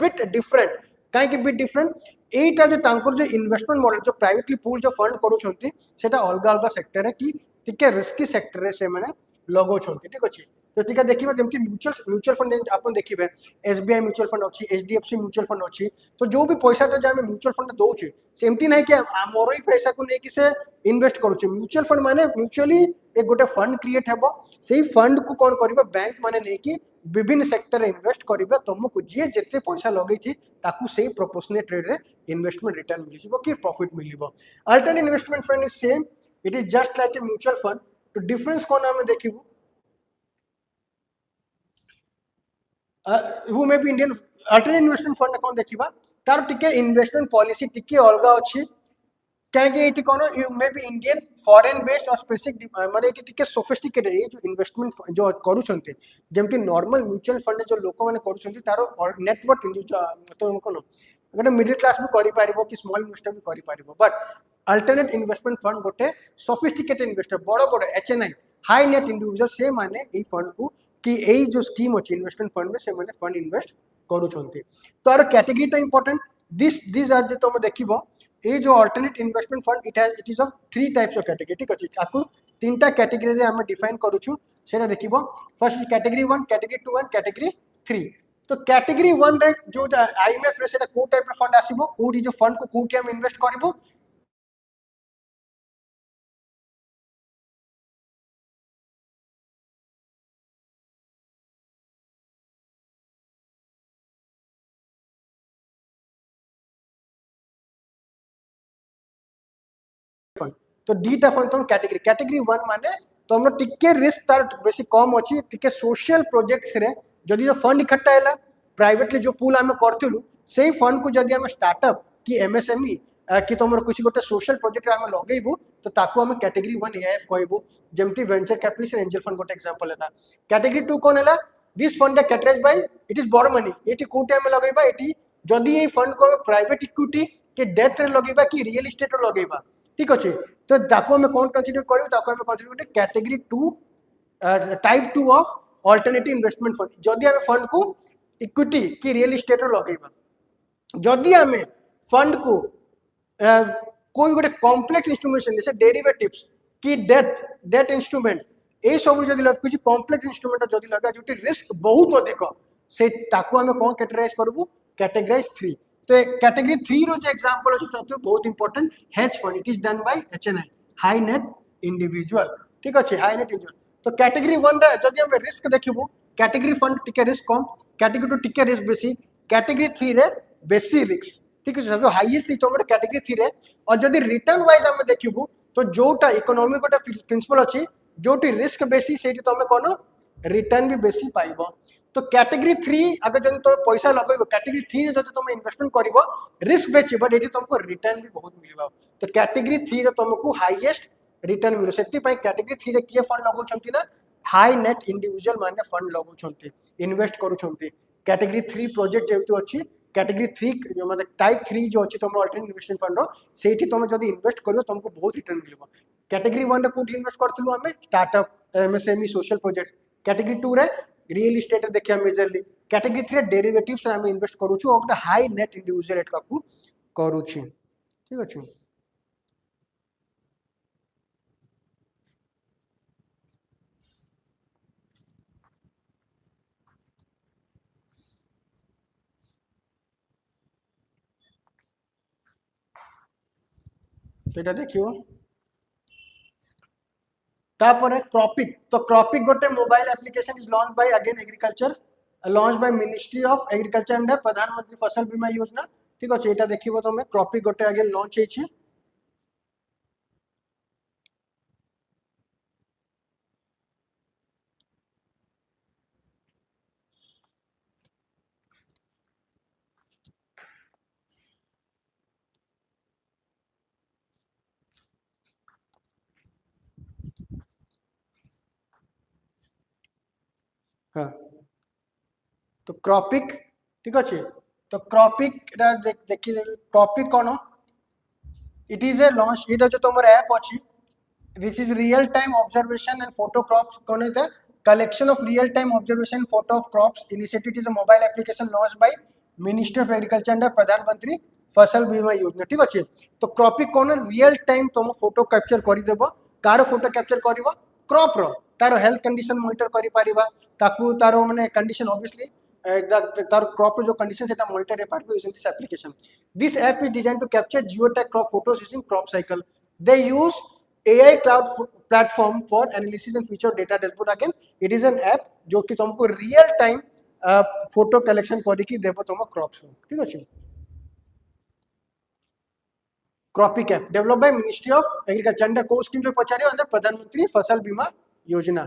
bit different काहे कि बिट डिफरेंट एटा जो तांकर जो इन्वेस्टमेंट मॉडल जो प्राइवेटली पूल जो फंड करू छथि सेटा अलग अलग सेक्टर है कि टिके रिस्की सेक्टर रे से माने लगो छथि ठीक अछि तो टिका देखिबा जेमति म्यूचुअल फंड आपन देखिबे एसबीआई म्यूचुअल फंड अछि एचडीएफसी म्यूचुअल फंड अछि तो जो भी पैसा जो हम म्यूचुअल फंड दोछे सेमति नै कि मोर ही पैसा को नै कि से इन्वेस्ट करू छे म्यूचुअल फंड माने म्यूचुअली एक गोटे फंड क्रिएट हेबो सेही फंड को कोन करबा बैंक माने नै कि विभिन्न सेक्टर रे इन्वेस्ट करबा तुमको जे जते पैसा लगै छी ताकू सेही प्रोपोर्शनेट रेट रे इन्वेस्टमेंट रिटर्न मिलिबो कि प्रॉफिट मिलिबो alternative investment fund is same it is just like a mutual fund तो डिफरेंस कोन हम देखिबो who may be Indian alternative investment fund account देखिबा तार टिके इन्वेस्टमेंट पॉलिसी टिके अलगा अछि काहे एटी कोनो you may be Indian foreign based और स्पेसिफिक माने एटी टिके सोफिस्टिकेटेड ए जो इन्वेस्टमेंट जो करू छनते जेमति नॉर्मल म्यूचुअल फंड जो लोक माने करू छनते तारो नेटवर्क तो कोनो गोटे मिडिल क्लास भी करि पारिबो कि स्मॉल इन्वेस्टर भी करि पारिबो बट अल्टरनेट इन्वेस्टमेंट फंड गोटे सोफिस्टिकेटेड इन्वेस्टर बड़ बड़ एचएनआई हाई नेट इंडिविजुअल से माने ए फंड को कि यही जो स्कीम अच्छी इन्वेस्टमेंट फंड में से मैंने फंड इन्वेस्ट करूछंती तो आर कैटेगरी तो इंपोर्टेंट दिस आर जो तुम देखिबो ए जो alternate investment fund it is of 3 types of category ठीक अछि आपको तीनटा कैटेगरी रे हम डिफाइन करूछु सेटा देखिबो first is category 1 category 2 and category 3 तो कैटेगरी 1 रे जो आईएमएफ रे सेटा को टाइप रे फंड आसीबो कोडी जो फंड को कोठी हम इन्वेस्ट करबो तो दीटा फंड तुम कैटेगरी 1 माने तुम टिके रिस्क तार बेसी कम अछि टिके सोशल प्रोजेक्ट्स रे जदि जो फंड इकट्ठा हैला प्राइवेटली जो पूल हम करथिलु सेही फंड को जदि हम स्टार्टअप कि एमएसएमई कि तुमर कुछ गोटे सोशल प्रोजेक्ट हम लगेबू तो ताको हम कैटेगरी 1 एआईएफ कहबू जेमति वेंचर कैपिटलिस्ट एंजल फंड गोटे एग्जांपल हैला कैटेगरी 2 कोन हैला दिस फंड द कैटरेज by it is borrow money एटी को टाइम लगेबा एटी जदि ए फंड को प्राइवेट इक्विटी के डेथ रे लगेबा कि रियल एस्टेट रे लगेबा ठीक अच्छे तो ताको हम कौन कंसीडर करू ताको हम consider category 2 type 2 of alternative investment fund जदि हम फंड को इक्विटी की रियल एस्टेट रे लगेबा जदि हम फंड को कोई गोटे कॉम्प्लेक्स इंस्ट्रूमेंट जैसे डेरिवेटिव्स की डेट इंस्ट्रूमेंट ए सब जदि लग कुछ कॉम्प्लेक्स इंस्ट्रूमेंट जदि लगा जोटी रिस्क बहुत अधिक से ताको हम कौन कैटेगराइज करबू कैटेगराइज 3 तो कैटेगरी 3 रो जो एग्जांपल अछि तो बहुत important hedge fund it is done by HNI high net individual ठीक अछि हाई नेट इंडिविजुअल तो कैटेगरी 1 रे जदि हम रिस्क देखिबो कैटेगरी फंड टिके रिस्क कम कैटेगरी 2 टिके रिस्क बेसी कैटेगरी 3 रे बेसी रिस्क ठीक अछि जो हाईएस्ट रिस्क हमर कैटेगरी 3 रे और जदि रिटर्न वाइज हम देखिबो तो जोटा इकोनॉमी गोटा प्रिंसिपल अछि जोटी रिस्क बेसी सेठी तमे कोन रिटर्न भी बेसी पाइबो तो कैटेगरी 3 अगर जन तो पैसा लगेबो कैटेगरी 3 जदि तुम इन्वेस्टमेंट करिवो रिस्क बेची बट एठी तुमको रिटर्न भी बहुत मिलबो तो कैटेगरी 3 रे तुमको हाईएस्ट रिटर्न मिलो सेति पई कैटेगरी 3 रे किए फंड लगौ छंती ना हाई नेट इंडिविजुअल माने फंड लगौ छंती इन्वेस्ट करू छंती कैटेगरी 3 प्रोजेक्ट जेतु अछि कैटेगरी 3 जो मतलब टाइप 3 जो अछि तुम अल्टरनेटिव इन्वेस्टमेंट फंड रो सेठी तुम जदि इन्वेस्ट करिवो तुमको बहुत रिटर्न मिलबो कैटेगरी 1 रे कोठी इन्वेस्ट करथिलु हमें startup MSME social project category 2 रे रियल एस्टेट देखिए मेजरली कैटेगरी 3 डेरिवेटिव्स रे हम इन्वेस्ट करू छु और हाई नेट इंडिविजुअल एट काकू करू छु ठीक अछि सेटा देखियो तापर क्रॉपिक तो क्रॉपिक गोटे mobile application is launch bye again agriculture launch by ministry of agriculture under Pradhan Mantri Fasal Bima योजना ठीक अछि एटा देखिबो तो मैं क्रॉपिक गोटे अगेन लॉन्च हे छी हां तो क्रॉपिक ठीक अछि तो क्रॉपिक देखि क्रॉपिक कोन इट इज ए लॉन्च इटा जो तुमर ऐप अछि this is real time observation and photo crops kone the collection of real time observation photo of crops initiative is a mobile application launched by ministry of agriculture under pradhan mantri fasal bima yojana ठीक अछि तो CROPIC कोन real time तुम photo capture करि देबो कार photo capture करिवो crop रो तार हेल्थ कंडीशन मॉनिटर करि परिबा ताकू तारो माने कंडीशन ऑब्वियसली तार क्रॉप जो कंडीशन सेटा मॉनिटर रे पारबो using this application this app is designed to capture geotag crop photos using crop cycle they use AI cloud platform for analysis and future data dashboard again it is an app जो कि तुमको real time photo collection करिकी देबो तुम crops ठीक अछि CROPIC app develop by ministry of agriculture under को scheme जो पचारियो अंडर प्रधानमंत्री फसल बीमा योजना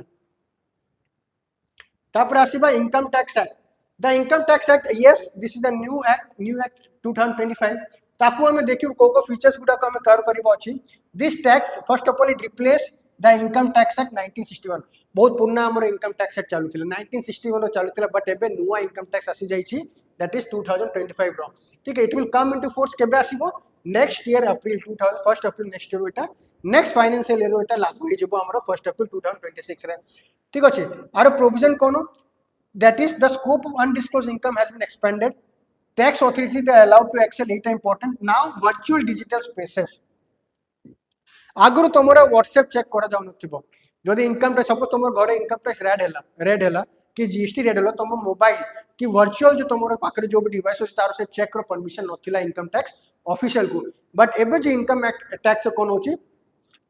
तापर आसीबा income tax act the income tax act yes this is the new act 2025 ताकू हमें देखियो को फीचर्स गुडा को हमें कवर करिवो अछि this tax first of all it replace the income tax act 1961 बहुत पुराना हमर इनकम टैक्स एक्ट चालू थिला 1961 रो चालू थिला बट एबे नुवा इनकम टैक्स आसी जाई छी दैट इज 2025 रो ठीक है it will come into force केबे आसीबो नेक्स्ट ईयर अप्रैल 2000 फर्स्ट अप्रैल नेक्स्ट ईयर एटा नेक्स्ट फाइनेंशियल ईयर एटा लागू हे जबो हमर फर्स्ट अप्रैल 2026 रे ठीक अछि आरो प्रोविजन कोनो that is the scope of undisclosed income has been expanded tax authority they are allowed to access data important now virtual digital spaces आगुरु तमरा व्हाट्सएप चेक करा जाउ नथिबो जदि इनकम टैक्स सपोज तमर घरे इनकम टैक्स रेड हैला कि GST red हैला तम मोबाइल कि वर्चुअल जो तमर पाखरे जो भी डिवाइस होस तार से चेक कर परमिशन नथिला इनकम टैक्स ऑफिशियल को बट एबे जो इनकम टैक्स कोन होची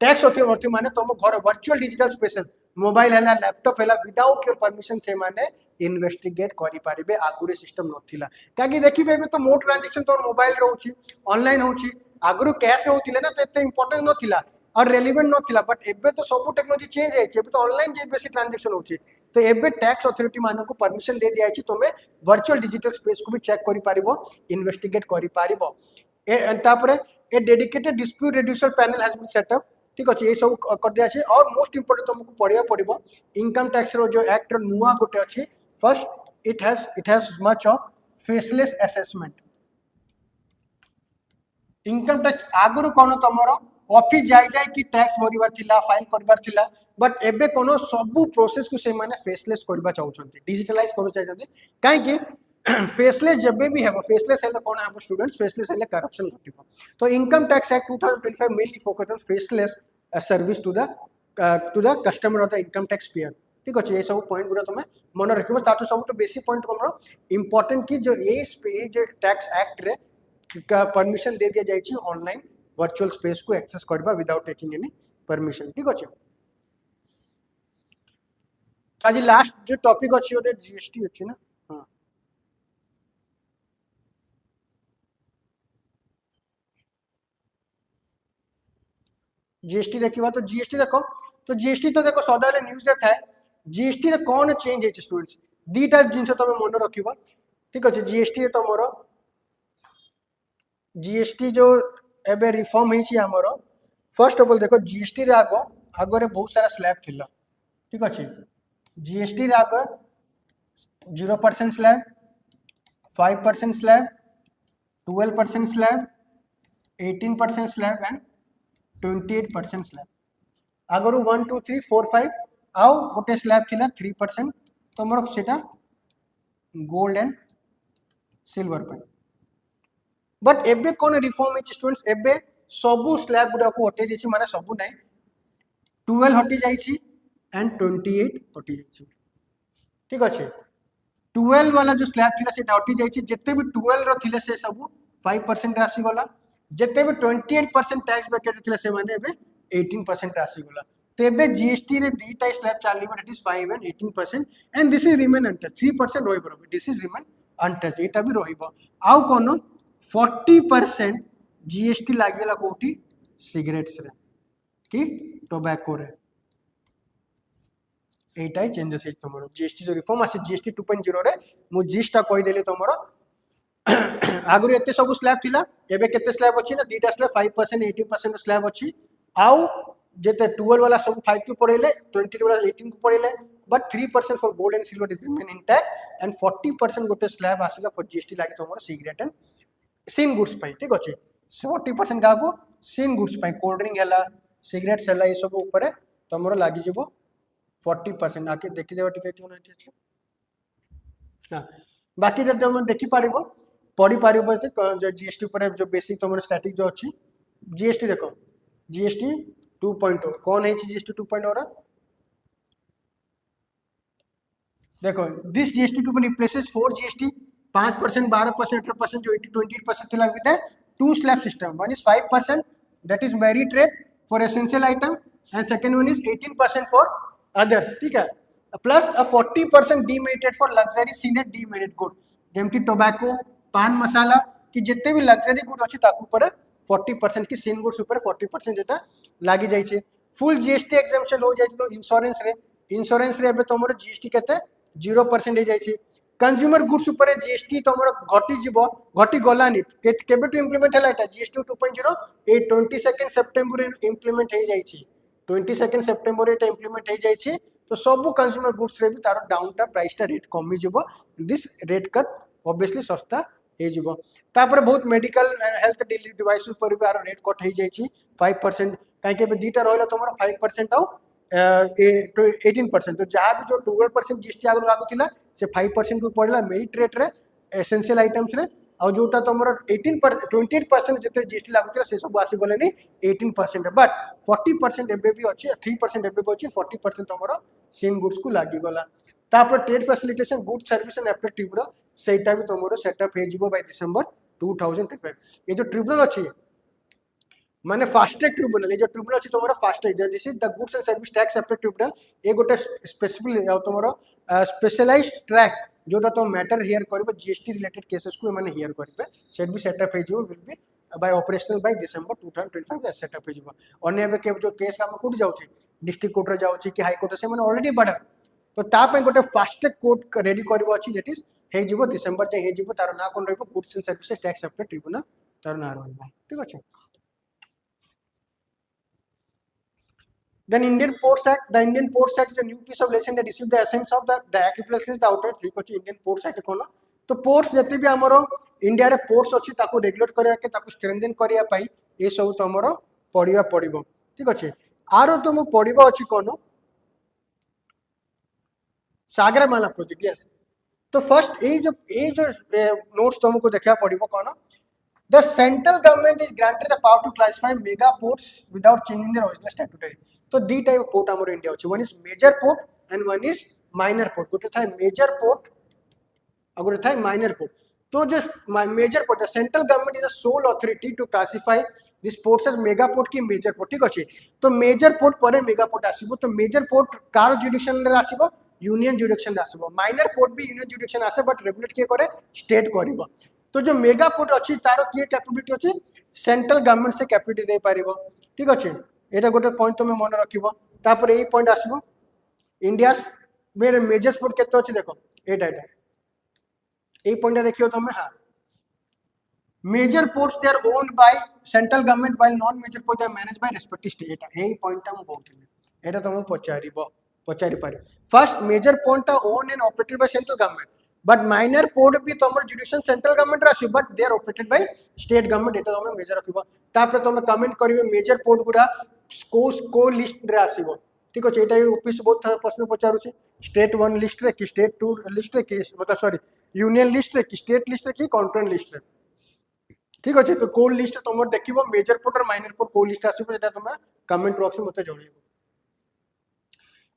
टैक्स अथॉरिटी माने तुम घर वर्चुअल डिजिटल स्पेसेस मोबाइल है लैपटॉप है विदाउट योर परमिशन से माने इन्वेस्टिगेट करि पारिबे आगुरे सिस्टम नथिला काकी देखिबे एबे तो मोर ट्रांजैक्शन तो मोबाइल रहउची ऑनलाइन होउची आगुरु कैश रहउतिले ना तो एते इंपोर्टेंट नथिला और रेलेवेंट नथिला बट एबे तो सब टेक्नोलॉजी चेंज है एबे तो ऑनलाइन जे बेसी ट्रांजैक्शन होउची तो एबे टैक्स अथॉरिटी माने को परमिशन दे दिया छि तुमे वर्चुअल डिजिटल स्पेस को भी चेक करि पारिबो इन्वेस्टिगेट करि पारिबो ए तापरे ए dedicated dispute reducer panel has been set up ठीक अछि ए सब कर दिया छै और मोस्ट इंपोर्टेंट तुमको पढ़िया पड़िबो इनकम टैक्स रो जो एक्ट रो नुवा गोटे अछि first it has much of faceless assessment income tax आगुरु कोन तमरो ऑफिस जाय कि टैक्स भरिबार थिला फाइल करबार थिला बट एबे कोनो सब प्रोसेस को से माने फेसलेस करबा चाहउ छथि डिजिटलाइज करू चाहि छथि काहे कि फेसलेस जब भी है फेसलेस है कोन है स्टूडेंट्स फेसलेस है करप्शन घटिबो तो income tax act 2025 mainly focus on faceless service to the customer of the income tax payer ठीक अछि ए सब पॉइंट गुरा तुम मन रखिबो तातो सब तो बेसी पॉइंट हमरो इंपोर्टेंट कि जो ए जो टैक्स एक्ट रे परमिशन दे दिया जाइए ऑनलाइन वर्चुअल स्पेस को एक्सेस करबा विदाउट टेकिंग एनी परमिशन ठीक अच्छे आज लास्ट जो टॉपिक अच्छी ओदे जीएसटी अच्छी ना हाँ जीएसटी देखिबा तो जीएसटी देखो तो जीएसटी तो देखो सदाले न्यूज रे थाए जीएसटी रे कोन चेंज है स्टूडेंट्स दीटा जिंस तमे मन रखिबा ठीक अच्छे जीएसटी रे तमरो जीएसटी जो एबे रिफॉर्म है छी हमरो फर्स्ट ऑफ ऑल देखो जीएसटी रे आगो रे बहुत सारा स्लैब थिला ठीक अच्छे जीएसटी रे आगो 0% slab 5% slab 12% slab 18% slab and 28% slab आगरू 1 2 3 4 5 आउ गोटे स्लैब थिला 3% तमरो सेटा गोल्ड एंड सिल्वर पे बट एबे कोन रिफॉर्म है स्टूडेंट्स एबे सबु स्लैब गुडा को हटे दिछि माने सबु नै 12 हटी जाइछि एंड 28 हटी जाइछि ठीक अछि 12 वाला जो स्लैब थिला सेटा हटी जाइछि जते भी 12 रो थिले से सबु 5% राशि गला जते भी 28% टैक्स ब्रैकेट थिले से माने एबे 18% राशि गला तेबे जीएसटी रे दीटा स्लैब चालिबा that is 5 and 18% and this is remain untouch 3% रोइबो दिस इज रिमेन अनटच एटा भी रोइबो आउ कोन 40% जीएसटी लागेला कोठी सिगरेट्स रे कि टोबैको रे एटाई चेंजेस है तमरो जीएसटी जो रिफॉर्म आसे जीएसटी 2.0 रे मु जीएसटा कहि देली तमरो आगु एते सब स्लैब थिला एबे केते स्लैब अछि ना दीटा स्लैब 5% 80% स्लैब अछि आउ जेते 12 वाला सब 5 को पड़ेले 20 वाला 18 को पड़ेले but 3% for gold and silver is remain intact and 40% गोटे स्लैब आसिला फॉर जीएसटी लागे तमरो सिगरेट एंड सीन गुड्स पाई ठीक अछि 40% गाबो सीन गुड्स पाई कोल्ड ड्रिंक हला सिगरेट्स हला ए सब ऊपर तमरो लागि जेबो 40% आके देखि देबो टिके तो ना ठीक हां बाकी जब तुम देखि पारिबो पढ़ी पारिबो जो जीएसटी ऊपर जो बेसिक तमरो स्टैटिक जो अछि जीएसटी देखो जीएसटी 2.0 कौन है जीएसटी 2.0 रा देखो दिस जीएसटी 2.0 रिप्लेसेस 4 जीएसटी 5% 12% 18% जो 28% थिला with two slab system one is 5% that is merit rate for essential item and second one is 18% for others ठीक है plus a 40% demerited for luxury sin demerit good जेमती tobacco paan masala कि जितने भी luxury good अछि ताकू पर 40% की सीन गुड्स ऊपर 40% जेटा लागि जाय छै फुल जीएसटी एग्जेम्पशन हो जाय तो इंश्योरेंस रे एबे तमरो जीएसटी केते 0% हे जाय छै कंज्यूमर गुड्स ऊपर जीएसटी तमरो घटी जीवो घटी गलानी केबे टू इंप्लीमेंट हला एटा जीएसटी 2.0 ए 22 सितंबर इंप्लीमेंट हे जाय छै 22 सितंबर एटा इंप्लीमेंट हे जाय छै तो सब कंज्यूमर गुड्स रे भी तार डाउन टा प्राइस टा रेट कमी जीवो दिस रेट कट ऑब्वियसली सस्ता हे जीवो तापर बहुत मेडिकल हेल्थ डेली डिवाइस ऊपर भी आरो रेट कट हे जाय छी 5% काहे के दीटा रहला तमरो 5% आउ 18% तो जहां भी जो 12% जीएसटी आगु लागु थिला से 5% को पड़ला मेरिट रेट रे एसेंशियल आइटम्स रे और जोटा तमरो 18% 28% जते जीएसटी लागु थिला से सब आसी गले नि 18% बट 40% एबे भी अछि 3% एबे भी अछि 40% तमरो सेम गुड्स को लागि गला तापर trade facilitation good service and apply tribunal सेटा भी तमरो सेटअप हे जिवो बाय डिसेंबर 2025 ये जो ट्रिब्यूनल अछि माने फास्ट ट्रैक ट्रिब्यूनल ये जो ट्रिब्यूनल अछि तमरो fast track this is the goods and service tax appellate tribunal ये गोटे स्पेसिफिक तमरो स्पेशलाइज्ड ट्रैक जोटा तो मैटर हियर करबे जीएसटी रिलेटेड केसेस को माने हियर करबे सेट भी सेटअप हे जिवो will be by operational by December 2025 setup हे जिवो अन्य एबे के जो केस हम कोड जाउछि डिस्ट्रिक्ट कोर्ट रे जाउछि कि हाई कोर्ट से माने ऑलरेडी बडा तो ता पे गोटे फास्ट ट्रैक कोर्ट रेडी करबो अछि दैट इज हे जिवो डिसेंबर जे हे जिवो तार ना कोन रहबो goods and services tax appellate tribunal तार ना रहबो ठीक अछि Then Indian Ports Act, the Indian Ports Act is a new piece of legislation that received the essence of the act replaces the outright ठीक अछि Indian Ports Act कोन तो ports जते भी हमरो इंडिया रे पोर्ट्स अछि ताको रेगुलेट करिया के ताको स्ट्रेंथन करिया पाई ए सब तो हमरो पढिया पडिबो ठीक अछि आरो तो मु पडिबो अछि कोन सागरमाला प्रोजेक्ट यस तो फर्स्ट ए जो नोट्स तुमको देखा पडिबो कोन The central government is granted the power to classify mega ports without changing their original statutory. So, the type of port amor India hoche. One is major port and one is minor port. गोटे थाए major port, अगर थाए minor port. तो जो major port central government is a sole authority to classify this ports as mega port की major port ठीक अच्छे तो मेजर पोर्ट पर मेगा पोर्ट आसीबो तो मेजर पोर्ट कार जुडिक्शन रे आसीबो यूनियन जुडिक्शन रे आसीबो माइनर पोर्ट भी यूनियन जुडिक्शन आसे बट रेगुलेट के करे स्टेट करिवो तो जो मेगा पोर्ट अच्छी तार किए कैपेबिलिटी अच्छी सेंट्रल गवर्नमेंट से कैपेबिलिटी दे पारिबो ठीक अच्छे एटा गोटे पॉइंट तुम मन रखिबो तापर एई पॉइंट आसीबो इंडिया मेरे मेजर पोर्ट केते अच्छी देखो एटा एटा ए पॉइंट देखियो तुम हाँ major ports they are owned by central government while non major port are managed by respective state ए पॉइंट हम कहउथिले एटा तुम पचारि पारे first major port are owned and operated by central government but minor port भी तुम jurisdiction central government रासी but they are operated by state government एटा तुम मेजर रखिबो तापर तुम कमेंट करिवे मेजर पोर्ट गुडा को लिस्ट रे आसीबो ठीक अछि एटा ऑफिस बहुत प्रश्न पचारुछि स्टेट 1 लिस्ट रे कि स्टेट 2 लिस्ट रे कि मतलब सॉरी यूनियन लिस्ट रे कि स्टेट लिस्ट रे कि कंट्रोल लिस्ट रे ठीक अच्छे तो कोल लिस्ट तुम देखिबो मेजर पोर्ट और माइनर पोर्ट कोल लिस्ट आसीबो जेटा तुम कमेंट बॉक्स में मते जणैबो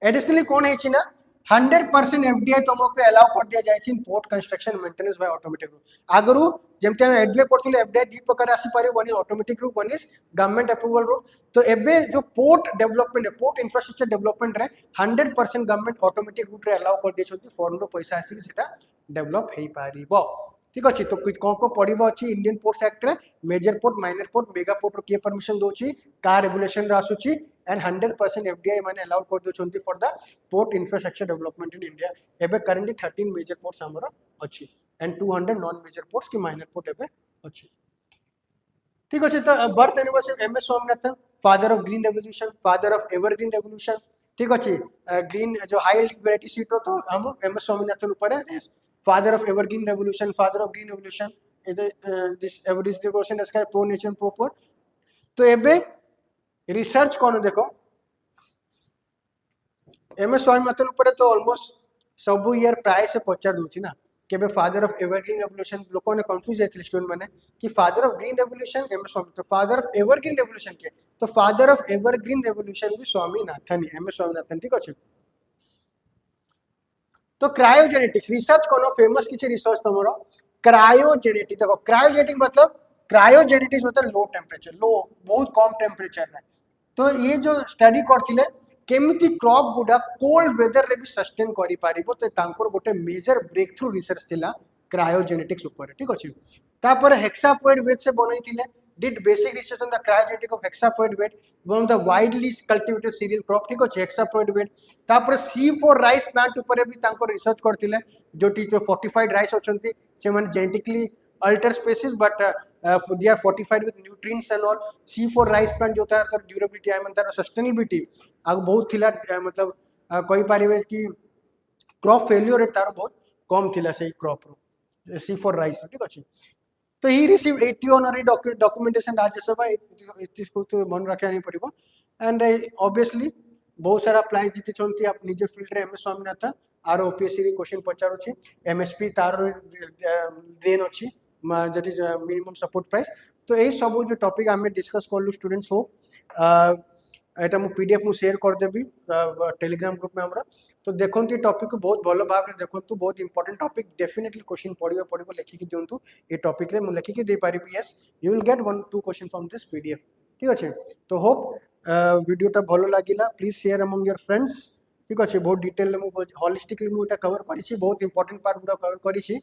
एडिशनली कोन हेछि ना 100% एफडीआई तुमको अलाउ कर दिया जाय in port construction maintenance by automatic रूप आगरु जेमते हम एफडीआई पढ़थिले एफडीआई दी प्रकार आसी पारे वन इज ऑटोमेटिक रूप वन इज गवर्नमेंट अप्रूवल रूप तो एबे जो port development port infrastructure development रे 100% गवर्नमेंट ऑटोमेटिक रूप रे अलाउ कर दिछथि फॉर्म रो पैसा आसी सेटा डेवलप हेई पारिबो ठीक अच्छे तो कौन को पड़ो अच्छी इंडियन पोर्ट्स एक्ट रे major port minor port mega port रो किए परमिशन दोची का रेगुलेशन रे आसुची एंड 100% एफडीआई माने अलाउ कर दोचंती for the port infrastructure development in India एबे करंटली 13 मेजर पोर्ट्स हमर अच्छी एंड 200 नॉन मेजर पोर्ट्स की माइनर पोर्ट एबे अच्छी ठीक अच्छे तो birth anniversary MS Swaminathan father of green revolution father of evergreen revolution ठीक अच्छे ग्रीन जो हाई लिक्विडिटी सीट रो तो हम एमएस स्वामीनाथन ऊपर है father of evergreen revolution father of green revolution this average question is pro nature pro poor तो एबे research कोन देखो एमएस स्वामीनाथन ऊपर तो ऑलमोस्ट सब ईयर प्राय से पचार दोची ना केबे फादर ऑफ एवरग्रीन रेवोल्यूशन लोगों ने कंफ्यूज जायथिल स्टूडेंट माने कि father of green revolution MS Swaminathan father of evergreen revolution के तो फादर ऑफ एवरग्रीन रेवोल्यूशन भी स्वामीनाथन एमएस स्वामीनाथन ठीक अछि तो क्रायोजेनेटिक्स रिसर्च कोनो फेमस किछि रिसर्च तमरो क्रायोजेनेटिक देखो क्रायोजेनेटिक्स मतलब लो टेम्परेचर लो बहुत कम टेम्परेचर में तो ये जो स्टडी करथिले केमिति क्रॉप गुडा कोल्ड वेदर रे भी सस्टेन करि पारिबो तो तांकर गोटे मेजर ब्रेक थ्रू रिसर्च थिला क्रायोजेनेटिक्स ऊपर ठीक अछि तापर हेक्सापोइड वेट से बनैथिले did basic research on the cryogenetic of hexapoid wheat one of the widely cultivated cereal crop ठीक अछि hexapoid wheat तापर C4 राइस प्लांट ऊपर भी तांको रिसर्च करथिले जोटी जो fortified राइस होचंती से माने genetically altered species but they are fortified with nutrients and all C4 rice plant जो तार ड्यूरेबिलिटी आई मतलब सस्टेनेबिलिटी आ बहुत थिला मतलब कहि पारिबे कि क्रॉप फेल्योर रेट तार बहुत कम थिला से क्रॉप रो C4 राइस ठीक अछि तो ही रिसीव 80 ऑनरी डॉक्यूमेंटेशन राज्यसभा इसको तो मन रखा नहीं पड़िबो एंड ऑब्वियसली बहुत सारा प्राइज जीति छंती आप निजे फील्ड रे एमएस स्वामीनाथन आर ओपीएससी रे क्वेश्चन पचारो छी एमएसपी तार देन अछि that is minimum support price तो ए सब जो टॉपिक हमें डिस्कस करलु स्टूडेंट्स हो एटा मु पीडीएफ मु शेयर कर देबी टेलीग्राम ग्रुप में हमरा तो देखंतु टॉपिक को बहुत भलो भाव रे देखंतु बहुत इंपोर्टेंट टॉपिक डेफिनेटली क्वेश्चन पड़िबो लिखि कि दियंतु ए टॉपिक रे मु लिखि कि दे पारिबी yes you will get 1-2 question from this PDF ठीक अछि तो होप वीडियो टा भलो लागिला please share among your friends ठीक अछि बहुत डिटेल मु होलिस्टिकली मु एटा कवर करिछि बहुत इंपोर्टेंट पार्ट गुडा कवर करिछि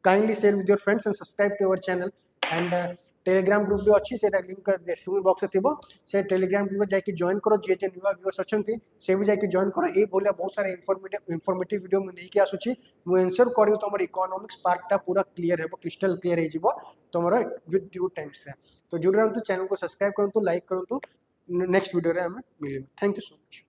kindly share with your friends and subscribe to our channel and Telegram group भी अच्छी से लिंक डिस्क्रिप्शन बॉक्स थिबो से टेलीग्राम ग्रुप जाके जॉइन करो जे नुवा व्यूअर्स अछंती से भी जाके जॉइन करो ए बोले बहुत सारे इंफॉर्मेटिव वीडियो में लेके आसुची मु आंसर करियो तमर इकोनॉमिक्स पार्ट टा पूरा क्लियर हेबो क्रिस्टल क्लियर हे जिवो तमर विथ ड्यू टाइम्स रे तो जुड़ रहंतु चैनल को सब्सक्राइब करंतु लाइक करंतु नेक्स्ट वीडियो रे हम मिलिबो थैंक यू सो मच।